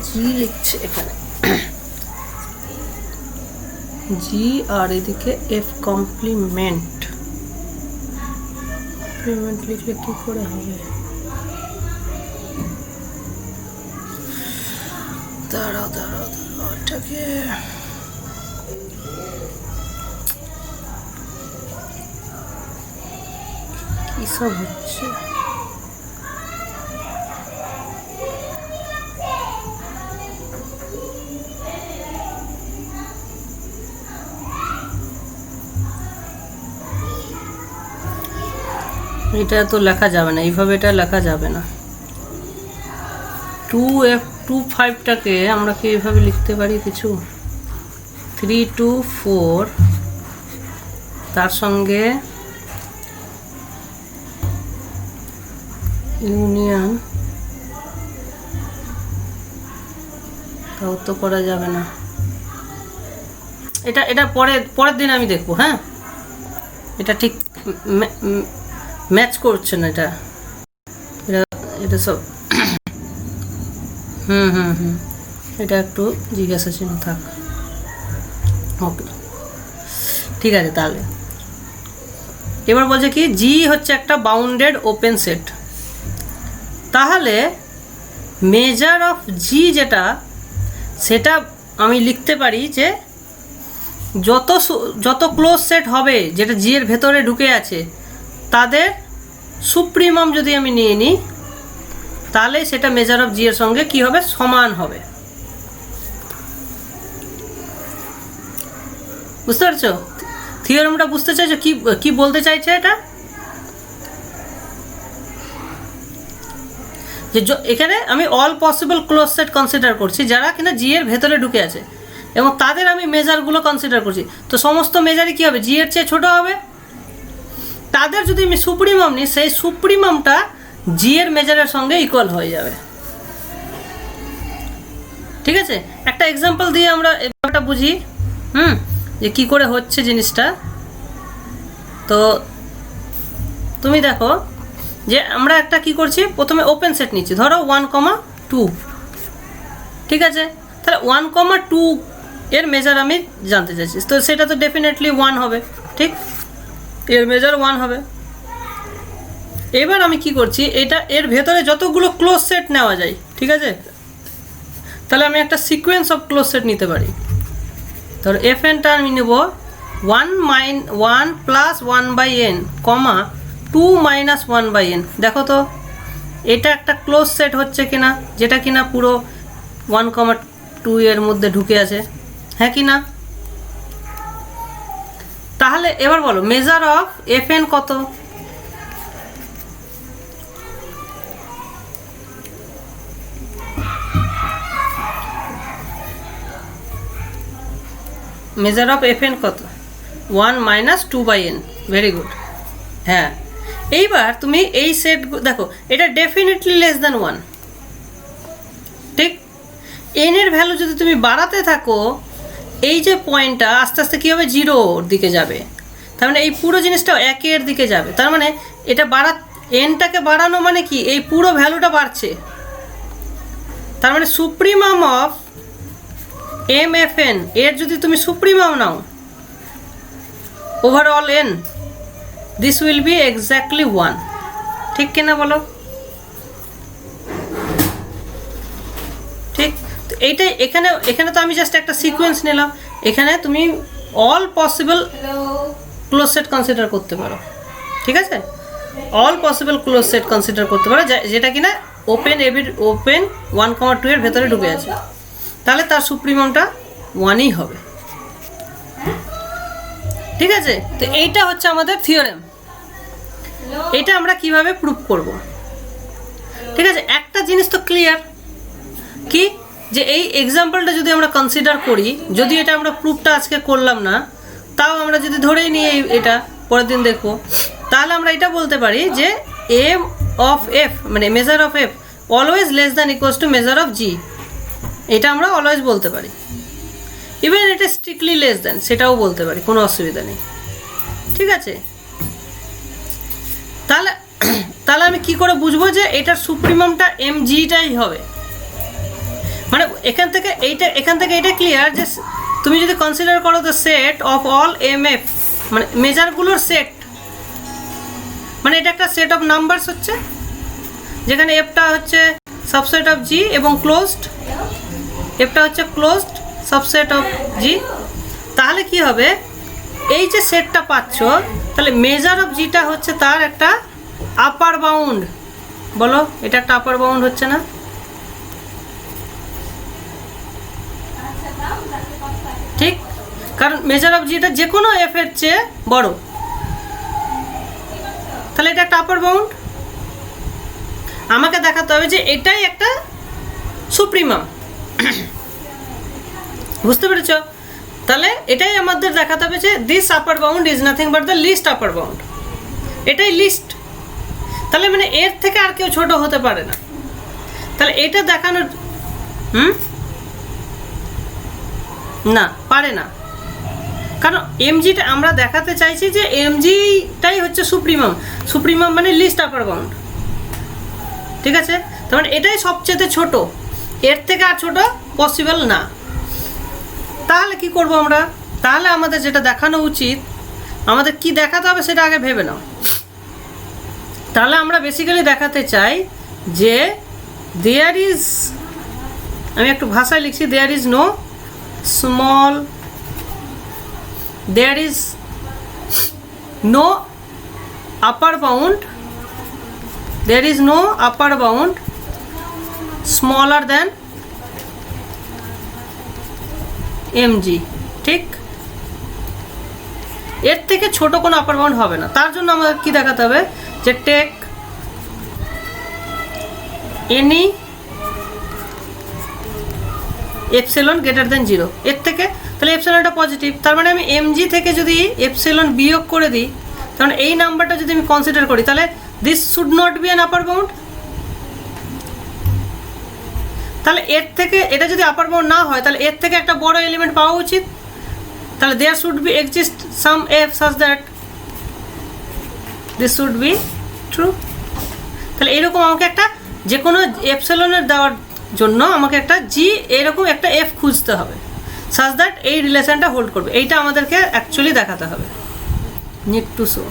Speaker 1: জি লিখছে এখানে জি আর এদিকে এফ কমপ্লিমেন্ট লিখলে কি করে হবে? দাঁড়াও এটাকে কি সব হচ্ছে? এটা তো লেখা যাবে না এইভাবে, এটা লেখা যাবে না। 2F25টাকে আমরা কি এইভাবে লিখতে পারি কিছু? 3 2 4 তার সঙ্গে ইউনিয়ন, তাও তো করা যাবে না। এটা পরের দিন আমি দেখবো। হ্যাঁ, এটা ঠিক ম্যাচ করছে না, এটা সব এটা একটু জিজ্ঞাসা চিহ্ন থাক। ওকে, ঠিক আছে। তাহলে এবার বলছে কি জি হচ্ছে একটা বাউন্ডেড ওপেন সেট। তাহলে মেজার অফ জি যেটা, সেটা আমি লিখতে পারি যে যত ক্লোজ সেট হবে যেটা জি এর ভেতরে ঢুকে আছে তাদের সুপ্রিমাম যদি আমি নিয়ে নিই তাহলে সেটা মেজার অফ জি এর সঙ্গে কি হবে? সমান হবে। বুঝতে পারছো থিওরামটা? বুঝতে চাইছো কি বলতে চাইছে এটা? যে এখানে আমি all possible close set consider করছি যারা কিনা জি এর ভেতরে ঢুকে আছে, এবং তাদের আমি মেজারগুলো কনসিডার করছি। তো সমস্ত মেজারই কী হবে, জি এর চেয়ে ছোটো হবে। তাদের যদি আমি সুপ্রিমাম নিই, সেই সুপ্রিমামটা জি এর মেজারের সঙ্গে ইকুয়াল হয়ে যাবে। ঠিক আছে, একটা এক্সাম্পল দিয়ে আমরা ব্যাপারটা বুঝি যে কী করে হচ্ছে জিনিসটা। তো তুমি দেখো যে আমরা একটা কি করছি, প্রথমে ওপেন সেট নিচ্ছি, ধরো 1,2, ঠিক আছে। তাহলে 1,2 এর মেজার আমি জানতে চাইছি, তো সেটা তো ডেফিনেটলি 1 হবে, ঠিক, এর মেজার 1 হবে। এবার আমি কি করছি, এটা এর ভেতরে যতগুলো ক্লোজ সেট নেওয়া যায়, ঠিক আছে, তাহলে আমি একটা সিকোয়েন্স অফ ক্লোজ সেট নিতে পারি। ধরো এফ এনটা আমি নেব 1 প্লাস 1/n, 2 মাইনাস 1/n। দেখো তো এটা একটা ক্লোজ সেট হচ্ছে কিনা, যেটা কিনা পুরো 1,2 এর মধ্যে ঢুকে আছে, হ্যাঁ কি না? তাহলে এবার বলো মেজার অফ এফ এন কত? মেজার অফ এফ এন কত? 1 মাইনাস 2/n। Very good. হ্যাঁ, এইবার তুমি এই সেট দেখো, এটা ডেফিনেটলি লেস দ্যান 1, ঠিক। এন এর ভ্যালু যদি তুমি বাড়াতে থাকো, এই যে পয়েন্টটা আস্তে আস্তে কী হবে, 0-র দিকে যাবে। তার মানে এই পুরো জিনিসটা 1-এর দিকে যাবে। তার মানে এটা এনটাকে বাড়ানো মানে কি, এই পুরো ভ্যালুটা বাড়ছে। তার মানে supremum of M F N এর যদি তুমি সুপ্রিমাম নাও overall N, this will be exactly 1, ঠিক কিনা বলো? ঠিক। তো এইটাই এখানে তো আমি জাস্ট একটা সিকোয়েন্স নিলাম, এখানে তুমি all possible close set consider করতে পারো, ঠিক আছে, all possible close set consider করতে পারো যেটা কিনা ওপেন 1,2 এর ভেতরে ঢুকে আছে, তাহলে তার সুপ্রিমামটা 1ই হবে, ঠিক আছে। তো এইটা হচ্ছে আমাদের থিওরেম। এটা আমরা কিভাবে প্রুভ করব, ঠিক আছে। একটা জিনিস তো ক্লিয়ার কি, যে এই এক্সাম্পলটা যদি আমরা কনসিডার করি, যদি এটা আমরা প্রুফটা আজকে করলাম না, তাও আমরা যদি ধরেই নিই এটা পরের দিন দেখবো, তাহলে আমরা এটা বলতে পারি যে এম অফ এফ মানে measure of F always less than equals to measure of G, এটা আমরা অলওয়েজ বলতে পারি। ইভেন এটা স্ট্রিক্টলি লেস দ্যান, সেটাও বলতে পারি, কোনো অসুবিধা নেই, ঠিক আছে। তাহলে আমি কি করে বুঝবো যে এটার সুপ্রিমামটা এম জিটাই হবে? মানে এখান থেকে এটা ক্লিয়ার যে তুমি যদি কনসিডার করো the set of all M F, মানে মেজারগুলোর সেট, মানে এটা একটা সেট অফ নাম্বারস হচ্ছে, যেখানে এফটা হচ্ছে সাবসেট অফ জি এবং ক্লোজড, এফটা হচ্ছে ক্লোজড সাবসেট অফ জি। তাহলে কি হবে, এই যে সেটটা পাচ্ছ, তাহলে মেজার অফ জিটা হচ্ছে তার একটা আপার বাউন্ড। বলো, এটা একটা আপার বাউন্ড হচ্ছে না? ঠিক, কারণ মেজার অফ জিটা যে কোনো এফ এর চেয়ে বড়, তাহলে এটা একটা আপার বাউন্ড। আমাকে দেখাতে হবে যে এটাই একটা সুপ্রিমাম, বুঝতে পেরেছ? তাহলে এটাই আমাদের দেখাতে হবে যে this upper bound is nothing but the list upper bound, এটাই লিস্ট। তাহলে মানে এর থেকে আর কেউ ছোট হতে পারে না। তাহলে এটা দেখানোর না, পারে না, কারণ এমজিটা আমরা দেখাতে চাইছি যে এমজিটাই হচ্ছে সুপ্রিমাম মানে লিস্ট আপার বাউন্ড, ঠিক আছে। তার মানে এটাই সবচেয়ে ছোট, এর থেকে আর ছোট পসিবল না। তাহলে কি করব আমরা? তাহলে আমাদের যেটা দেখানো উচিত, আমাদের কি দেখাতে হবে সেটা আগে ভেবে নাও। তাহলে আমরা বেসিক্যালি দেখাতে চাই যে দেয়ার ইজ, আমি একটু ভাষায় লিখছি, there is no small, there is no upper bound, there is no upper bound smaller than mg, ঠিক। এর থেকে ছোট কোনো আপার বাউন্ড হবে না। তার জন্য আমাদের কি দেখাতে হবে, যে take any epsilon greater than 0, এর থেকে তাহলে এপসিলনটা পজিটিভ, তার মানে আমি এমজি থেকে যদি এপসিলন বিয়োগ করে দিই, কারণ এই নাম্বারটা যদি আমি কনসিডার করি, তাহলে this should not be an upper bound. তাহলে এর থেকে এটা যদি আপার বাউন্ড না হয়, তাহলে এর থেকে একটা বড় এলিমেন্ট পাওয়া উচিত। তাহলে there should be exist some F such that this should be true. তাহলে এরকম আমাকে একটা যে কোনো এপসিলনের দেওয়ার জন্য আমাকে একটা জি এরকম একটা এফ খুঁজতে হবে, সাচ দ্যাট এই রিলেশনটা হোল্ড করবে। এইটা আমাদেরকে অ্যাকচুয়ালি দেখাতে হবে, নিড টু শো।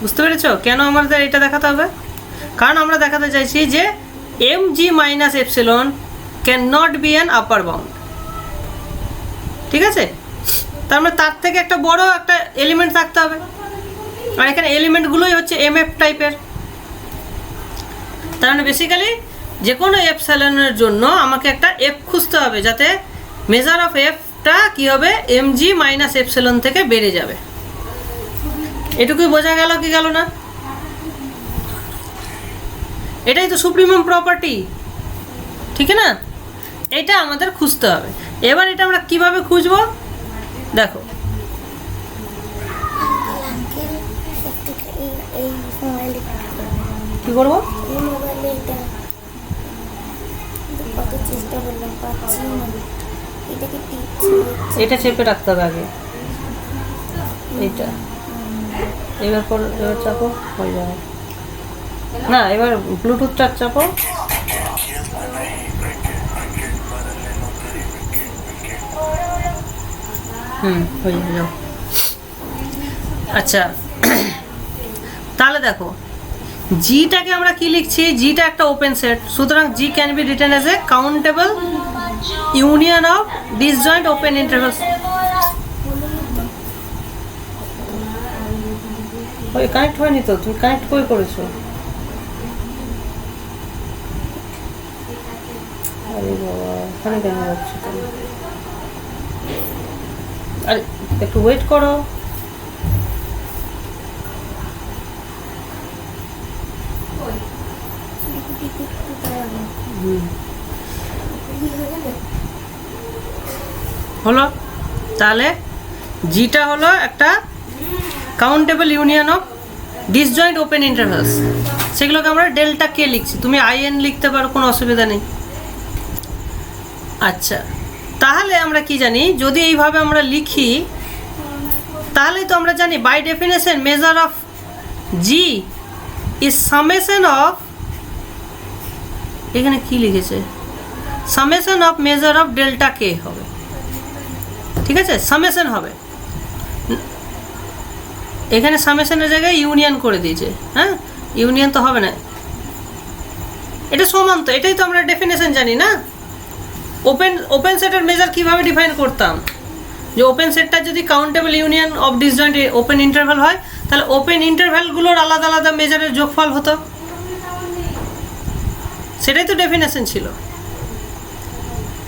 Speaker 1: বুঝতে পেরেছো কেন আমাদের এটা দেখাতে হবে? কারণ আমরা দেখাতে চাইছি যে M G minus epsilon can not be an upper bound. ঠিক আছে, তার মানে তার থেকে একটা বড় একটা এলিমেন্ট থাকতে হবে, আর এখানে এলিমেন্টগুলোই হচ্ছে এম এফ টাইপের। তার মানে বেসিক্যালি যে কোনো এপসিলনের জন্য আমাকে একটা এফ খুঁজতে হবে, যাতে মেজার অফ এফটা কী হবে, এম জি মাইনাস এপসিলন থেকে বেড়ে যাবে। এটুকুই বোঝা গেল কি গেল না? এটাই তো সুপ্রিমাম প্রপার্টি, ঠিক না? এটা আমাদের খুঁজতে হবে। এবার এটা আমরা কিভাবে খুঁজবো দেখো। কি করবো? এটা চেপে রাখতে হবে আগে, এইটা এবার চাপো, হয়ে যাবে না। এবার ব্লুটুথটা চাপো। হয়ে যাও। আচ্ছা, তাহলে দেখো জিটাকে আমরা কি লিখছি, জিটা একটা ওপেন সেট, সুতরাং G can be written as a countable union of disjoint open intervals. ওই কানেক্ট হয়নি তো, তুমি কানেক্ট কই করেছো? আরে বাবা, ওখানে কেন যাচ্ছে? আরে একটু ওয়েট করো। হলো, তাহলে জিটা হলো একটা countable union of disjoint open intervals, সেগুলোকে আমরা ডেল্টা কে লিখছি। তুমি আইএন লিখতে পারো, কোনো অসুবিধা নেই। আচ্ছা, তাহলে আমরা কি জানি, যদি এইভাবে আমরা লিখি তাহলে তো আমরা জানি by definition measure of G is summation of, এখানে কি লিখেছে, summation of measure of delta k হবে। ঠিক আছে, সামেশন হবে, এখানে সামেশনের জায়গায় ইউনিয়ন করে দিয়েছে। হ্যাঁ, ইউনিয়ন তো হবে না, এটা সমান তো, এটাই তো আমরা ডেফিনেশন জানি না। ওপেন সেটের মেজার কিভাবে ডিফাইন করতাম, যে ওপেন সেটটা যদি countable union of disjoint open interval হয়, তাহলে ওপেন ইন্টারভ্যালগুলোর আলাদা আলাদা মেজারের যোগফল হতো, সেটাই তো ডেফিনেশন ছিল।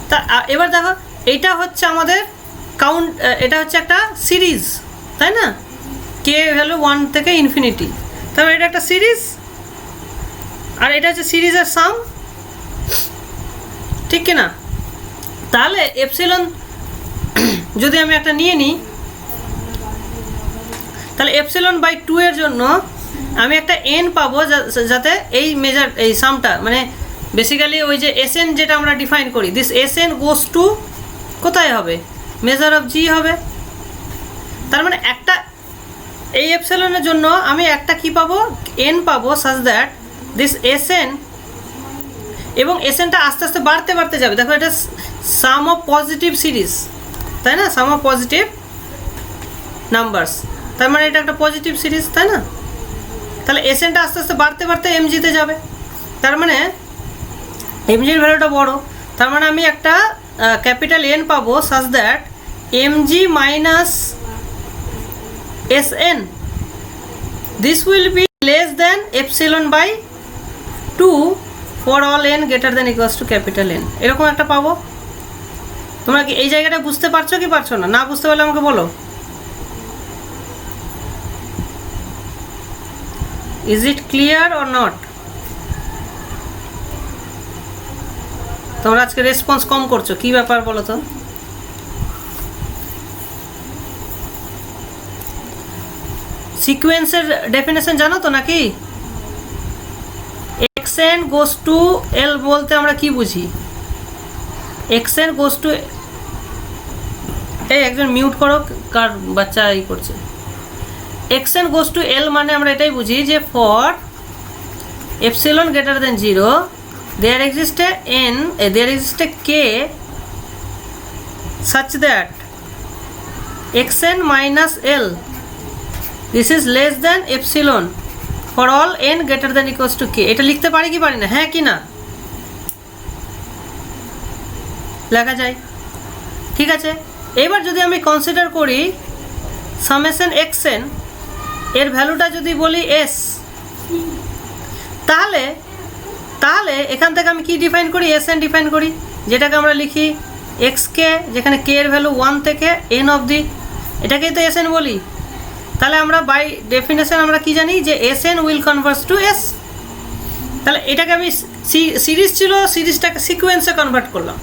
Speaker 1: তা এবার দেখো, এইটা হচ্ছে আমাদের এটা হচ্ছে একটা সিরিজ, তাই না? কে ভ্যালু 1 থেকে ইনফিনিটি, তারপর এটা একটা সিরিজ, আর এটা হচ্ছে সিরিজের সাম, ঠিক কিনা? তাহলে এপসিলন যদি আমি একটা নিয়ে নিই, তাহলে এপসিলন বাই 2 এর জন্য আমি একটা এন পাবো, যাতে এই মেজার এই সামটা, মানে বেসিক্যালি ওই যে এসএন যেটা আমরা ডিফাইন করি, দিস এসএন গোস টু কোথায় হবে, মেজার অফ জি হবে। তার মানে একটা এই এপসিলনের জন্য আমি একটা কি পাবো, এন পাবো, সাচ দ্যাট দিস এসএন, এবং এসএনটা আস্তে আস্তে বাড়তে বাড়তে যাবে। দেখো, এটা সাম অফ পজিটিভ সিরিজ, তাই না? সাম অফ পজিটিভ নাম্বারস, তার মানে এটা একটা পজিটিভ সিরিজ, তাই না? তাহলে এসএনটা আস্তে আস্তে বাড়তে বাড়তে এমজিতে যাবে, তার মানে এমজির ভ্যালুটা বড়, তার মানে আমি একটা ক্যাপিটাল এন পাবো, such that MG minus SN this will be less than epsilon by 2 for all N greater than equals to capital N, এরকম একটা পাবো। তোমরা কি এই জায়গাটা বুঝতে পারছো কি পারছো না? না বুঝতে পারলে আমাকে বলো। Is it clear or not? তোমরা আজকে রেসপন্স কম করছো, কি ব্যাপার বলো তো? সিকোয়েন্সের ডেফিনেশন জানো তো নাকি? xn গোস টু l বলতে আমরা কি বুঝি? xn গোস টু, এই একজন মিউট করো, কার বাচ্চা এই করছে। xn গোস টু l মানে আমরা এটাই বুঝি যে for epsilon greater than 0 there exists a n, there exists a k such that xn minus l this is less than epsilon for all n greater than equals to k। এটা লিখতে পারি কি পারি না? হ্যাঁ কি না? লেখা যায়, ঠিক আছে। এবার যদি আমি কনসিডার করি সামেশন xn এর ভ্যালুটা যদি বলি s, তাহলে তাহলে এখান থেকে আমি কি ডিফাইন করি? sn ডিফাইন করি, যেটাকে আমরা লিখি xk, যেখানে k এর ভ্যালু 1 থেকে n অবধি, এটাকেই তো sn বলি। তাহলে আমরা বাই ডেফিনেশন আমরা কি জানি যে sn will converse to s। তাহলে এটাকে আমি সিরিজ ছিল, সিরিজটাকে সিকোয়েন্সে কনভার্ট করলাম,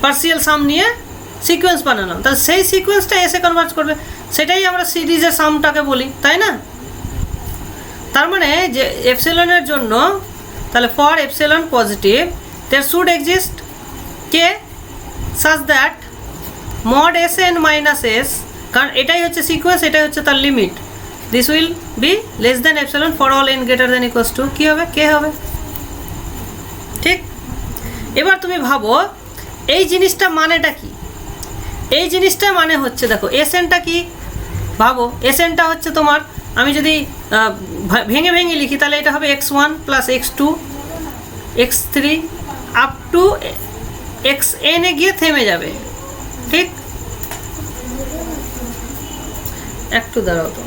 Speaker 1: পার্সিয়াল সাম নিয়ে সিকোয়েন্স বানালাম, তাহলে সেই সিকোয়েন্সটা এসে কনভার্ট করবে, সেটাই আমরা সিরিজের সামটাকে বলি, তাই না? তার মানে যে এপসিলনের জন্য, তাহলে for epsilon positive there should exist k such that mod sn minus s, কারণ এটাই হচ্ছে সিকোয়েন্স, এটাই হচ্ছে তার limit, this will be less than epsilon for all n greater than equals two কি হবে? k হবে, ঠিক। এবার তুমি ভাবো এই জিনিসটা মানেটা কি? এই জিনিসটা মানে হচ্ছে, দেখো এসএনটা কি ভাবো, এসএনটা হচ্ছে তোমার, আমি যদি ভেঙে ভেঙে লিখি তাহলে এটা হবে x1 plus x2 x3 up to xn এ গিয়ে থেমে যাবে, ঠিক। একটু দাঁড়াও তো,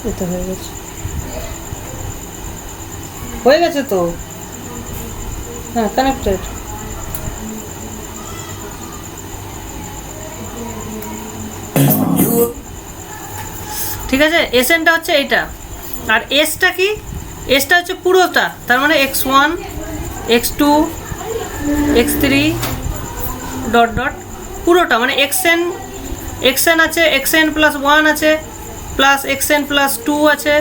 Speaker 1: এটা হয়ে গেছে, হয়ে গেছে তো, হ্যাঁ কানেক্টেড। ঠিক আছে, এসএনটা হচ্ছে এইটা, আর এসটা কি? এসটা হচ্ছে পুরোটা, তার মানে x1 x2 x3 dot dot পুরোটা, মানে xn আছে, xn প্লাস 1 আছে, প্লাস xn প্লাস 2 আছে,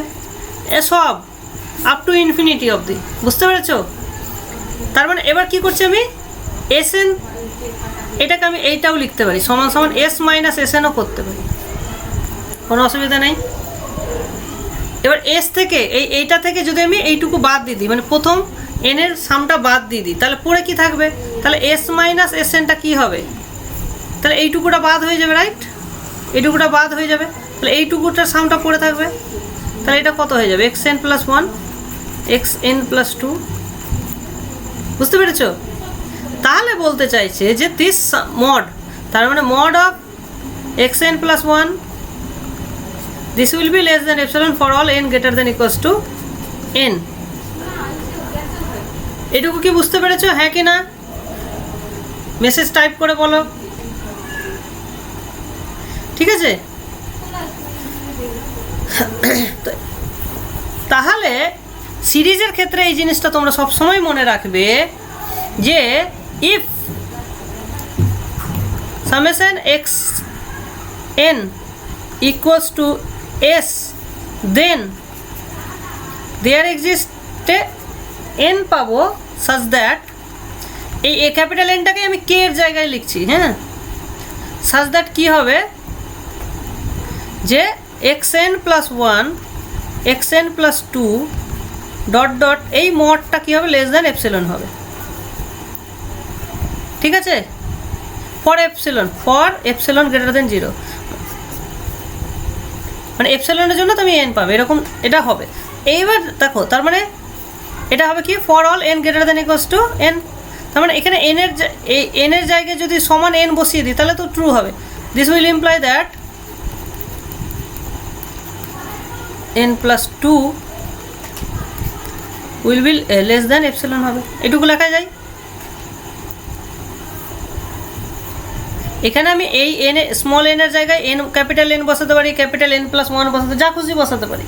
Speaker 1: এসব আপ টু ইনফিনিটি অবধি, বুঝতে পেরেছো? তার মানে এবার কি করছি আমি, এসএন এটাকে আমি এইটাও লিখতে পারি সমান সমান এস মাইনাস এসএনও করতে পারি, কোনো অসুবিধা নেই। এবার এস থেকে এইটা থেকে যদি আমি এইটুকু বাদ দিয়ে দিই, মানে প্রথম এন এর সামটা বাদ দিয়ে দিই, তাহলে পরে কি থাকবে? তাহলে এস মাইনাস এসএনটা কি হবে? তাহলে এইটুকুটা বাদ হয়ে যাবে, রাইট? এইটুকুটা বাদ হয়ে যাবে, তাহলে এইটুকুটার সামটা পড়ে থাকবে, তাহলে এটা কত হয়ে যাবে? xn প্লাস 1 xn প্লাস 2, বুঝতে পেরেছো? তাহলে বলতে চাইছে যে দিস মড, তার মানে mod of xn plus 1 this will be less than epsilon for all n greater than equals to n। এটুকু কি বুঝতে পেরেছো? হ্যাঁ কি না? মেসেজ টাইপ করে বলো, ঠিক আছে? তাহলে সিরিজের ক্ষেত্রে এই জিনিসটা তোমরা সব সময় মনে রাখবে যে if summation xn equals to s then there exists n পাবো such that এই ক্যাপিটাল এনটাকে আমি কে এর জায়গায় লিখছি, হ্যাঁ, such that কি হবে যে xn plus 1 xn plus 2 dot dot এই মডটা কি হবে? লেস দ্যান এপসিলন হবে, ঠিক আছে? ফর এপসিলন গ্রেটার দেন 0, মানে এপসিলনের জন্য তুমি এন পাবে, এরকম এটা হবে। এইবার দেখো, তার মানে এটা হবে কি? For all N greater than equals to N, তার মানে এখানে এন এর জায়গায় যদি সমান এন বসিয়ে দিই তাহলে তো ট্রু হবে। This will imply that n plus 2 will be less than epsilon হবে, এটুকু লেখা যায়। এখানে আমি এই এন স্মল এন এর জায়গায় এন ক্যাপিটাল এন বসাতে পারি, ক্যাপিটাল এন প্লাস 1 বসাতে, যা খুশি বসাতে পারি।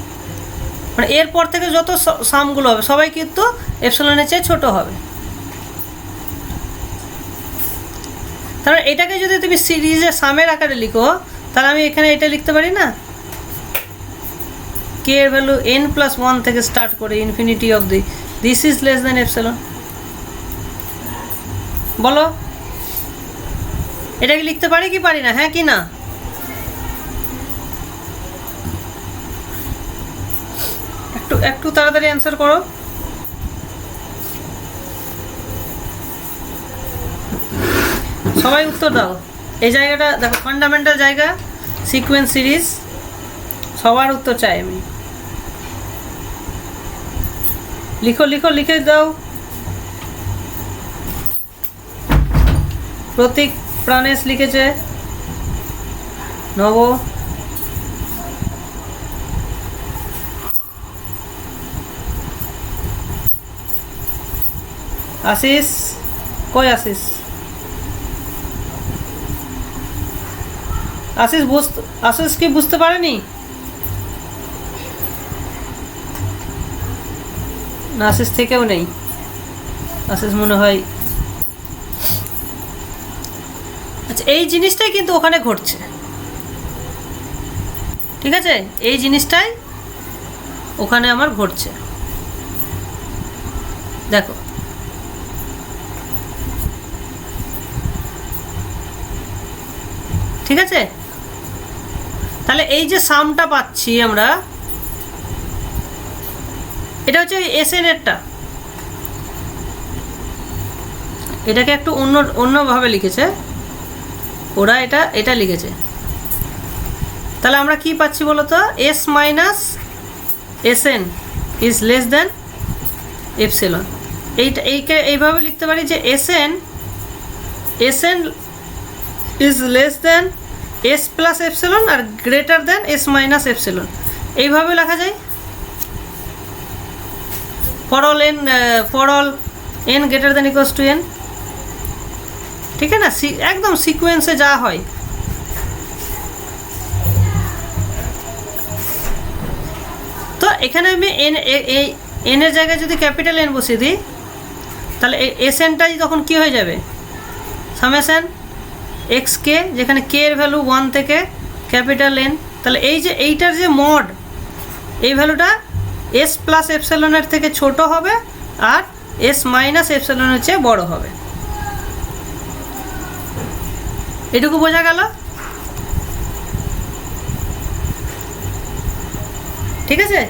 Speaker 1: মানে এরপর থেকে যত সামগুলো হবে সবাই কিন্তু এপসিলনের চেয়ে ছোট হবে। তাহলে এটাকে যদি তুমি সিরিজের সামের আকারে লিখো, তাহলে আমি এখানে এটা লিখতে পারি না, কে এর ভ্যালু n প্লাস 1 থেকে স্টার্ট করে infinity of this is less than epsilon. বলো এটাকে লিখতে পারি কি পারি না? হ্যাঁ কি না? একটু একটু তাড়াতাড়ি অ্যান্সার করো। সবাই উত্তর দাও। এই জায়গাটা দেখো ফান্ডামেন্টাল জায়গা, সিকোয়েন্স সিরিজ, সবার উত্তর চাই আমি। লিখো লিখো, লিখে দাও। প্রতীক প্রাণেশ লিখেছে, নব, আশিস, কই আশিস? আশিস কি বুঝতে পারেনি? না, আশিস থেকেও নেই। আশিস মনে হয়, আচ্ছা এই জিনিসটাই কিন্তু ওখানে ঘটছে, ঠিক আছে? এই জিনিসটাই ওখানে আমার ঘটছে, দেখো। ঠিক আছে, তাহলে এই যে সামটা পাচ্ছি আমরা, এটা হচ্ছে এসএন এরটা, এটাকে একটু অন্যভাবে লিখেছে ওরা, এটা লিখেছে। তাহলে আমরা কি পাচ্ছি বলো তো? S minus SN is less than epsilon. এইভাবে লিখতে পারি যে SN is less than S plus epsilon আর greater than S minus epsilon, এইভাবে লেখা যায়। For all N greater than equals to N, ঠিক আছে না? একদম সিকোয়েন্সে যা হয়। তো এখানে আমি এন এর জায়গায় যদি ক্যাপিটাল এন বসিয়ে দিই, তাহলে এস এনটাই তখন কী হয়ে যাবে? সামেশন এক্স কে, যেখানে কে এর ভ্যালু 1 থেকে ক্যাপিটাল এন। তাহলে এই যে এইটার যে মড, এই ভ্যালুটা এস প্লাস এপসিলনের থেকে ছোট হবে আর এস মাইনাস এপসিলনের চেয়ে বড় হবে। এটুকু বোঝা গেল? ঠিক আছে,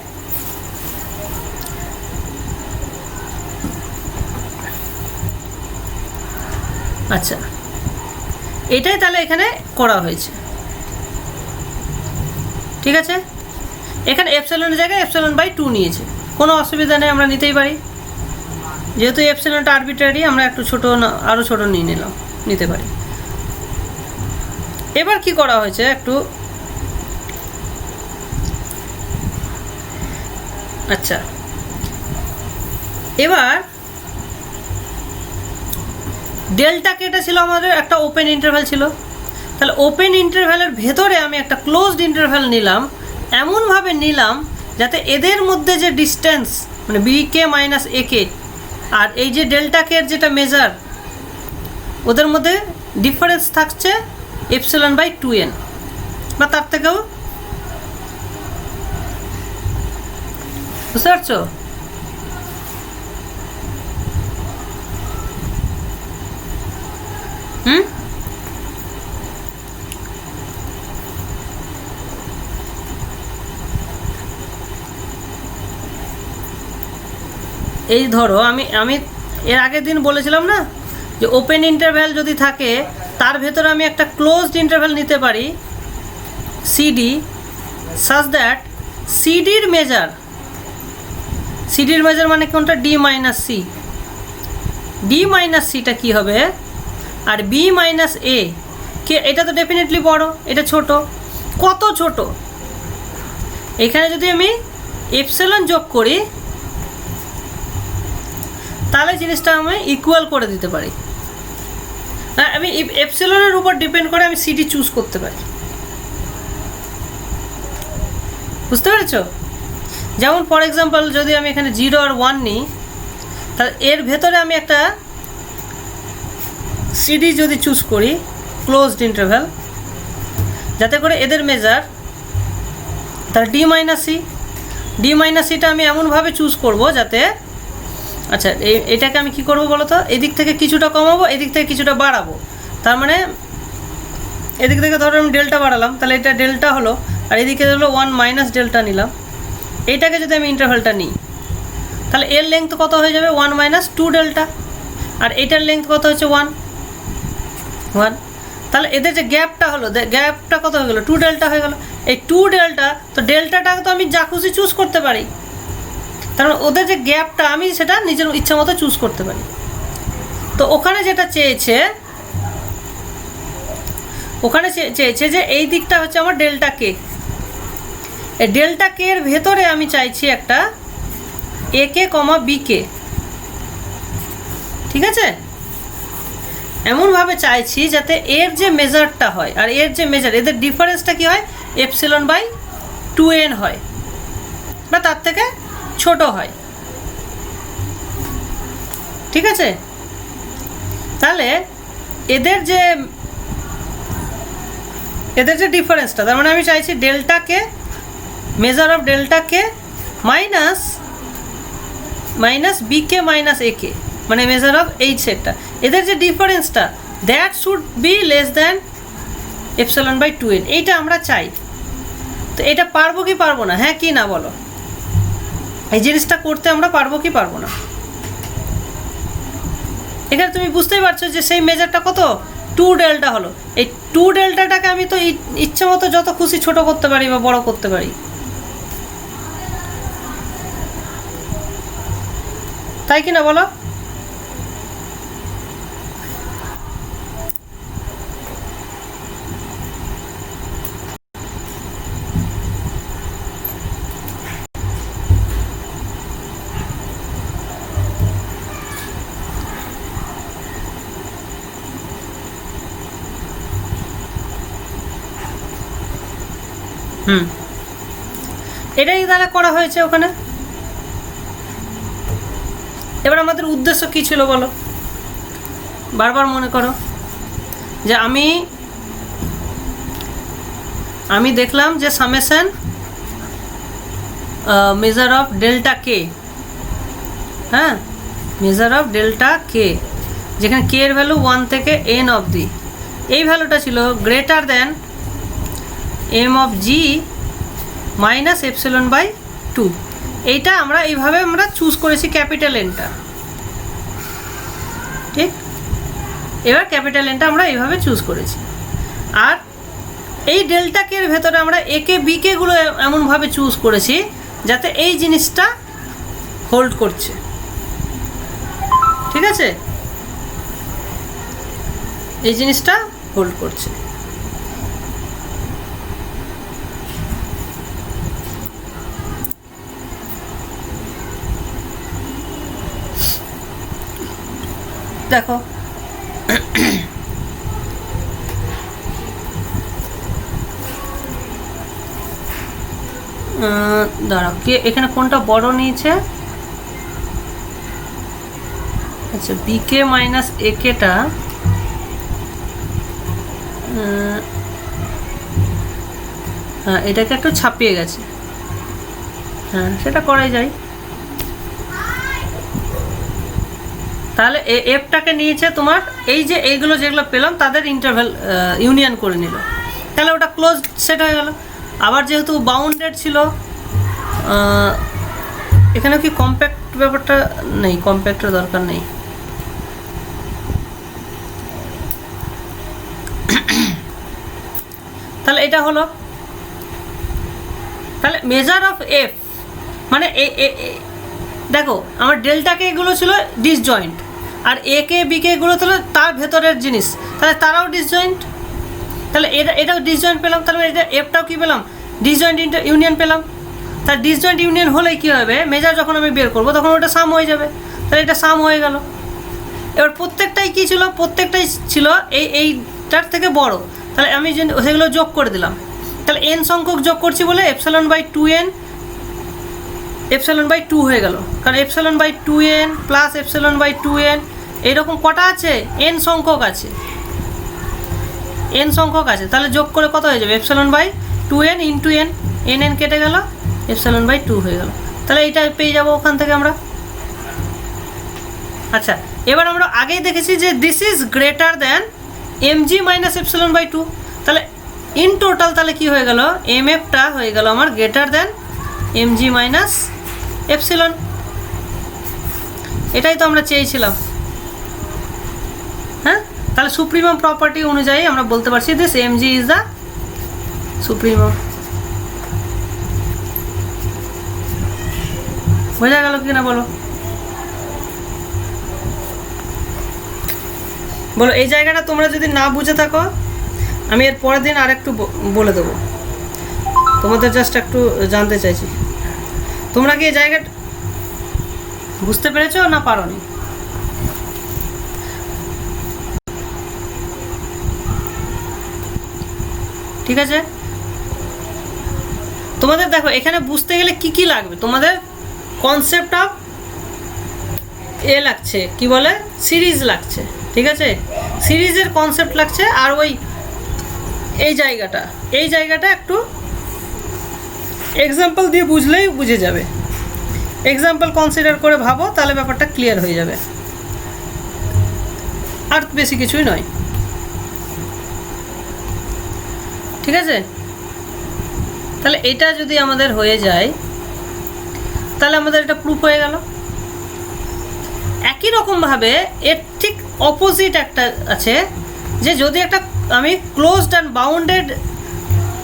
Speaker 1: আচ্ছা এটাই তাহলে এখানে করা হয়েছে। ঠিক আছে, এখানে এপসিলনের জায়গায় এপসিলন বাই 2 নিয়েছে, কোনো অসুবিধা নেই, আমরা নিতেই পারি। যেহেতু এপসিলনটা আরবিট্রারি, আমরা একটু ছোটো, আরও ছোটো নিতে পারি। এবার কি করা হয়েছে একটু, আচ্ছা এবার ডেল্টা কেটা ছিল আমাদের একটা ওপেন ইন্টারভ্যাল ছিল। তাহলে ওপেন ইন্টারভ্যালের ভেতরে আমি একটা ক্লোজড ইন্টারভ্যাল নিলাম, এমনভাবে নিলাম যাতে এদের মধ্যে যে ডিস্টেন্স, মানে বি কে মাইনাস এ কে আর এই যে ডেল্টা কের যেটা মেজার, ওদের মধ্যে ডিফারেন্স থাকছে এপসিলন বাই 2n বা তার থেকেও। বুঝতে পারছো? এই ধরো আমি এর আগের দিন বলেছিলাম না যে ওপেন ইন্টারভ্যাল যদি থাকে তার ভেতরে আমি একটা ক্লোজড ইন্টারভ্যাল নিতে পারি সিডি, সাচ দ্যাট সিডির মেজার মানে কোনটা? D minus C. D minus সিটা কী হবে? আর বি মাইনাস এ কে, এটা তো ডেফিনেটলি বড়, এটা ছোট। কত ছোট? এখানে যদি আমি এপসিলন যোগ করি তাহলে জিনিসটা আমি ইকুয়াল করে দিতে পারি। হ্যাঁ, আমি এপসিলনের উপর ডিপেন্ড করে আমি সিডি চুজ করতে পারি, বুঝতে পেরেছ? যেমন ফর এক্সাম্পল যদি আমি এখানে 0 আর 1 নিই, তাহলে এর ভেতরে আমি একটা সিডি যদি চুজ করি ক্লোজড ইন্টারভ্যাল, যাতে করে এদের মেজার, তাহলে ডি মাইনাস সিটা আমি এমনভাবে চুজ করব যাতে, আচ্ছা এটাকে আমি কি করব বলো তো, এদিক থেকে কিছুটা কমাবো, এদিক থেকে কিছুটা বাড়াবো। তার মানে এদিক থেকে ধরো আমি ডেল্টা বাড়ালাম, তাহলে এটা ডেল্টা হলো, আর এদিকে হলো 1 মাইনাস ডেল্টা নিলাম। এইটাকে যদি আমি ইন্টারভ্যালটা নিই, তাহলে এর লেংথ কত হয়ে যাবে 1 মাইনাস 2 ডেল্টা, আর এটার লেংথ কত হচ্ছে 1। তাহলে এদের যে গ্যাপটা হলো, গ্যাপটা কত হয়ে গেলো 2 ডেল্টা হয়ে গেল। এই 2 ডেল্টা, তো ডেল্টাটা তো আমি যা খুশি চুজ করতে পারি, কারণ ওদের যে গ্যাপটা আমি সেটা নিজের ইচ্ছা মতো চুজ করতে পারি। তো ওখানে যেটা চেয়েছে, যে এই দিকটা হচ্ছে আমার ডেল্টা কে, এই ডেল্টা কে এর ভেতরে আমি চাইছি একটা এ কে কমা বি কে, ঠিক আছে? এমনভাবে চাইছি যাতে এর যে মেজারটা হয় আর এর যে মেজার, এদের ডিফারেন্সটা কি হয়, এপসিলন বাই 2n হয়, বা তার থেকে ছোট হয়, ঠিক আছে? তাহলে এদের যে ডিফারেন্সটা, তার মানে আমি চাইছি delta k, measure of delta k minus b k minus a k, মানে মেজার অফ এই সেটটা, এদের যে ডিফারেন্সটা that should be less than epsilon by 2n, এইটা আমরা চাই। তো এটা পারবো কি পারবো না, হ্যাঁ কি না বলো? এই জিনিসটা করতে আমরা পারবো কি পারবো না? এখানে তুমি বুঝতেই পারছো যে সেই মেজারটা কত, 2 ডেল্টা হলো। এই 2 ডেল্টাটাকে আমি তো ইচ্ছে মতো যত খুশি ছোট করতে পারি বা বড় করতে পারি, তাই কি না বলো? এটাই তাহলে করা হয়েছে ওখানে। এবার আমাদের উদ্দেশ্য কি ছিল বলো? বারবার মনে করো যে আমি দেখলাম যে সামেশন মেজার অফ ডেল্টা কে, হ্যাঁ মেজার অফ ডেল্টা কে, যেখানে কে এর ভ্যালু 1 থেকে n অবধি, এই ভ্যালুটা ছিল greater than M of G minus epsilon by 2। এইটা আমরা এইভাবে আমরা চুজ করেছি ক্যাপিটাল এনটা, ঠিক? এবার ক্যাপিটাল এনটা আমরা এইভাবে চুজ করেছি, আর এই ডেল্টা কে এর ভেতরে আমরা এ কে বি কে গুলো এমনভাবে চুজ করেছি যাতে এই জিনিসটা হোল্ড করছে, ঠিক আছে? এই জিনিসটা হোল্ড করছে। দেখো দাঁড়াও, কে এখানে কোনটা বড় নিয়েছে? আচ্ছা বিকে মাইনাস এ কেটা, হ্যাঁ এটাকে একটু ছাপিয়ে গেছে, হ্যাঁ সেটা করাই যায়। তাহলে এফটাকে নিয়েছে তোমার, এই যে এইগুলো যেগুলো পেলাম তাদের ইন্টারভ্যাল ইউনিয়ন করে নিল, তাহলে ওটা ক্লোজ সেট হয়ে গেল। আবার যেহেতু বাউন্ডেড ছিল, এখানে কি কম্প্যাক্ট ব্যাপারটা নেই, কম্প্যাক্টের দরকার নেই। তাহলে এটা হলো, তাহলে মেজার অফ এফ মানে দেখো আমার ডেল্টা কে এগুলো ছিল ডিসজয়েন্ট, আর এ কে বি কে এগুলো ছিল তার ভেতরের জিনিস, তাহলে তারাও ডিসজয়েন্ট, তাহলে এটাও ডিসজয়েন্ট পেলাম, তাহলে এটা এফটাও কি পেলাম, ডিসজয়েন্ট ইউনিয়ন পেলাম। তার ডিসজয়েন্ট ইউনিয়ন হলেই কী হবে, মেজার যখন আমি বের করবো তখন ওটা সাম হয়ে যাবে, তাহলে এটা সাম হয়ে গেল, এবার প্রত্যেকটাই কী ছিল, প্রত্যেকটাই ছিল এইটার থেকে বড়, তাহলে আমি সেগুলো যোগ করে দিলাম। তাহলে এন সংখ্যক যোগ করছি বলে epsilon by 2n epsilon by 2 হয়ে গেল, কারণ epsilon by 2n plus epsilon by 2n এইরকম কটা আছে, এন সংখ্যক আছে, এন সংখ্যক আছে, তাহলে যোগ করে কত হয়ে যাবে, epsilon by 2n into N, N কেটে গেল, এপসাইলন বাই 2 হয়ে গেল। তাহলে এইটা পেয়ে যাবো ওখান থেকে আমরা। আচ্ছা, এবার আমরা আগেই দেখেছি যে this is greater than mg minus epsilon by 2, তাহলে ইন টোটাল তাহলে কি হয়ে গেল, mfটা হয়ে গেল আমার greater than mg minus epsilon. এটাই তো আমরা চেয়েছিলাম। হ্যাঁ, তাহলে সুপ্রিমাম প্রপার্টি অনুযায়ী আমরা বলতে পারছি this mg is the supremum. বোঝা গেল কিনা বলো, বলো এই জায়গাটা তোমরা যদি না বুঝে থাকো আমি এর পরের দিন আরেকটু বলে দেবো, তোমাদের জাস্ট একটু জানতে চাইছি তোমরা কি এই জায়গাটা বুঝতে পেরেছো না পারোনি? ঠিক আছে, তোমাদের দেখো এখানে বুঝতে গেলে কি কি লাগবে, তোমাদের কনসেপ্ট অফ এ লাগছে, কি বলে সিরিজ লাগছে, ঠিক আছে, সিরিজের কনসেপ্ট লাগছে, আর ওই এই জায়গাটা একটু এক্সাম্পল দিয়ে বুঝলেই বুঝে যাবে, এক্সাম্পল কনসিডার করে ভাবো তাহলে ব্যাপারটা ক্লিয়ার হয়ে যাবে, আর বেশি কিছুই নয়। ঠিক আছে, তাহলে এটা যদি আমাদের হয়ে যায় তাহলে আমাদের এটা প্রুফ হয়ে গেল। একই রকমভাবে এর ঠিক অপোজিট একটা আছে, যে যদি একটা আমি ক্লোজড অ্যান্ড বাউন্ডেড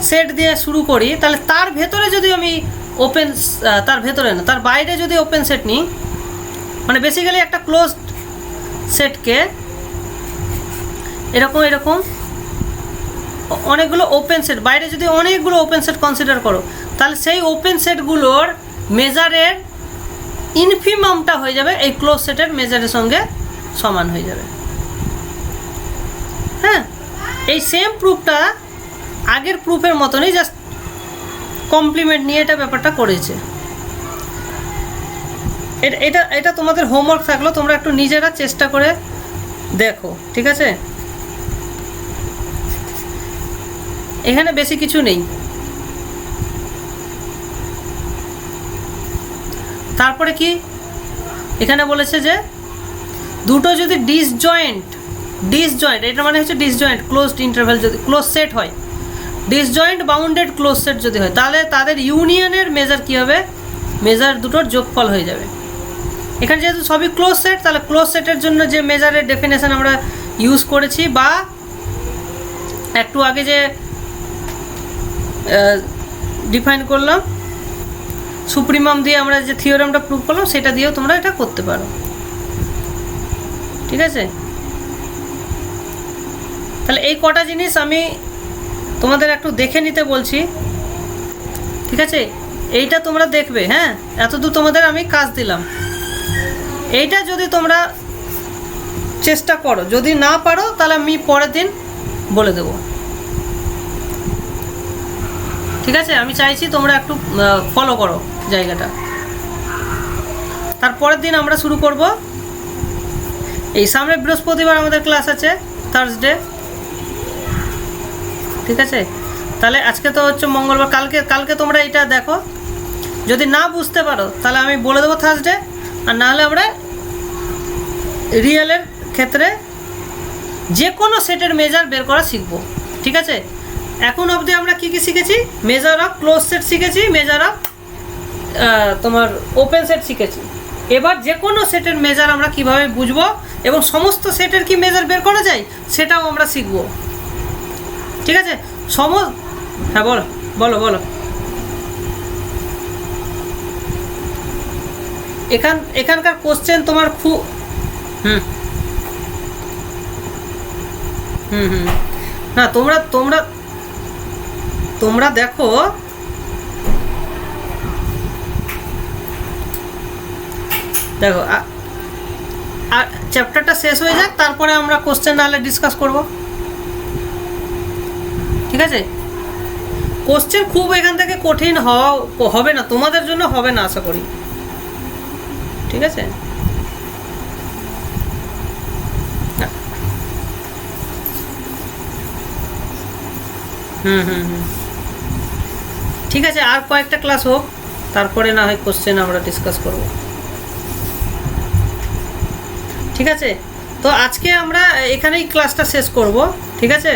Speaker 1: সেট দিয়ে শুরু করি তাহলে তার ভেতরে যদি আমি ওপেন, তার ভেতরে না তার বাইরে যদি ওপেন সেট নিই, মানে বেসিক্যালি একটা ক্লোজড সেটকে এরকম অনেকগুলো ওপেন সেট, বাইরে যদি অনেকগুলো ওপেন সেট কনসিডার করো তাহলে সেই ওপেন সেটগুলোর মেজারের ইনফিমামটা হয়ে যাবে এই ক্লোজ সেটের মেজারের সঙ্গে সমান হয়ে যাবে। হ্যাঁ, এই সেম প্রুফটা আগের প্রুফের মতনই, জাস্ট কমপ্লিমেন্ট নিয়ে এটা ব্যাপারটা করেছে। এটা তোমাদের হোমওয়ার্ক থাকলো, তোমরা একটু নিজেরা চেষ্টা করে দেখো, ঠিক আছে। এখানে বেশি কিছু নেই। তারপরে কি এখানে বলেছে যে দুটো যদি ডিসজয়েন্ট, এটা মানে হচ্ছে ডিসজয়েন্ট ক্লোজড ইন্টারভ্যাল যদি ক্লোজ সেট হয়, ডিসজয়েন্ট বাউন্ডেড ক্লোজ সেট যদি হয় তাহলে তাদের ইউনিয়নের মেজার কি হবে, মেজার দুটোর যোগফল হয়ে যাবে। এখানে যেহেতু সবই ক্লোজ সেট, তাহলে ক্লোজ সেটের জন্য যে মেজারের ডেফিনেশন আমরা ইউজ করেছি বা একটু আগে যে ডিফাইন করলাম সুপ্রিমাম দিয়ে আমরা যে থিওরেমটা প্রুভ করলাম সেটা দিয়েও তোমরা এটা করতে পারো, ঠিক আছে। তাহলে এই কটা জিনিস আমি তোমাদের একটু দেখে নিতে বলছি, ঠিক আছে। এইটা তোমরা দেখবে, হ্যাঁ, এতদূর তোমাদের আমি কাজ দিলাম। এইটা যদি তোমরা চেষ্টা করো, যদি না পারো তাহলে আমি পরের দিন বলে দেবো, ঠিক আছে। আমি চাইছি তোমরা একটু ফলো করো জায়গাটা। তারপরের দিন আমরা শুরু করব, এই সামনে বৃহস্পতিবার আমাদের ক্লাস আছে, থার্সডে, ঠিক আছে। তাহলে আজকে তো হচ্ছে মঙ্গলবার, কালকে তোমরা এটা দেখো, যদি না বুঝতে পারো তাহলে আমি বলে দেবো থার্সডে, আর নাহলে আমরা রিয়েলের ক্ষেত্রে যে কোনো সেটের মেজার বের করা শিখবো, ঠিক আছে। এখন অবধি আমরা কি কি শিখেছি, মেজার অফ ক্লোজ সেট শিখেছি, মেজার অফ তোমার ওপেন সেট শিখেছি। এবার যে কোনো সেটের মেজার আমরা কিভাবে বুঝবো এবং সমস্ত সেটের কি মেজার বের করা যায় সেটাও আমরা শিখবো, ঠিক আছে। হ্যাঁ বলো বলো বলো এখানকার কোশ্চেন তোমার খুব না, তোমরা দেখো, আর চ্যাপ্টারটা শেষ হয়ে যাক, তারপরে আমরা কোশ্চেন নাহলে ডিসকাস করব, ঠিক আছে? কোশ্চেন খুব এখান থেকে কঠিন হবে না, তোমাদের জন্য হবে না আশা করি, ঠিক আছে? ঠিক আছে, আর কয়েকটা ক্লাস হোক, তারপরে না হয় কোশ্চেন আমরা ডিসকাস করব, ঠিক আছে? তো আজকে আমরা এখানেই ক্লাসটা শেষ করব, ঠিক আছে?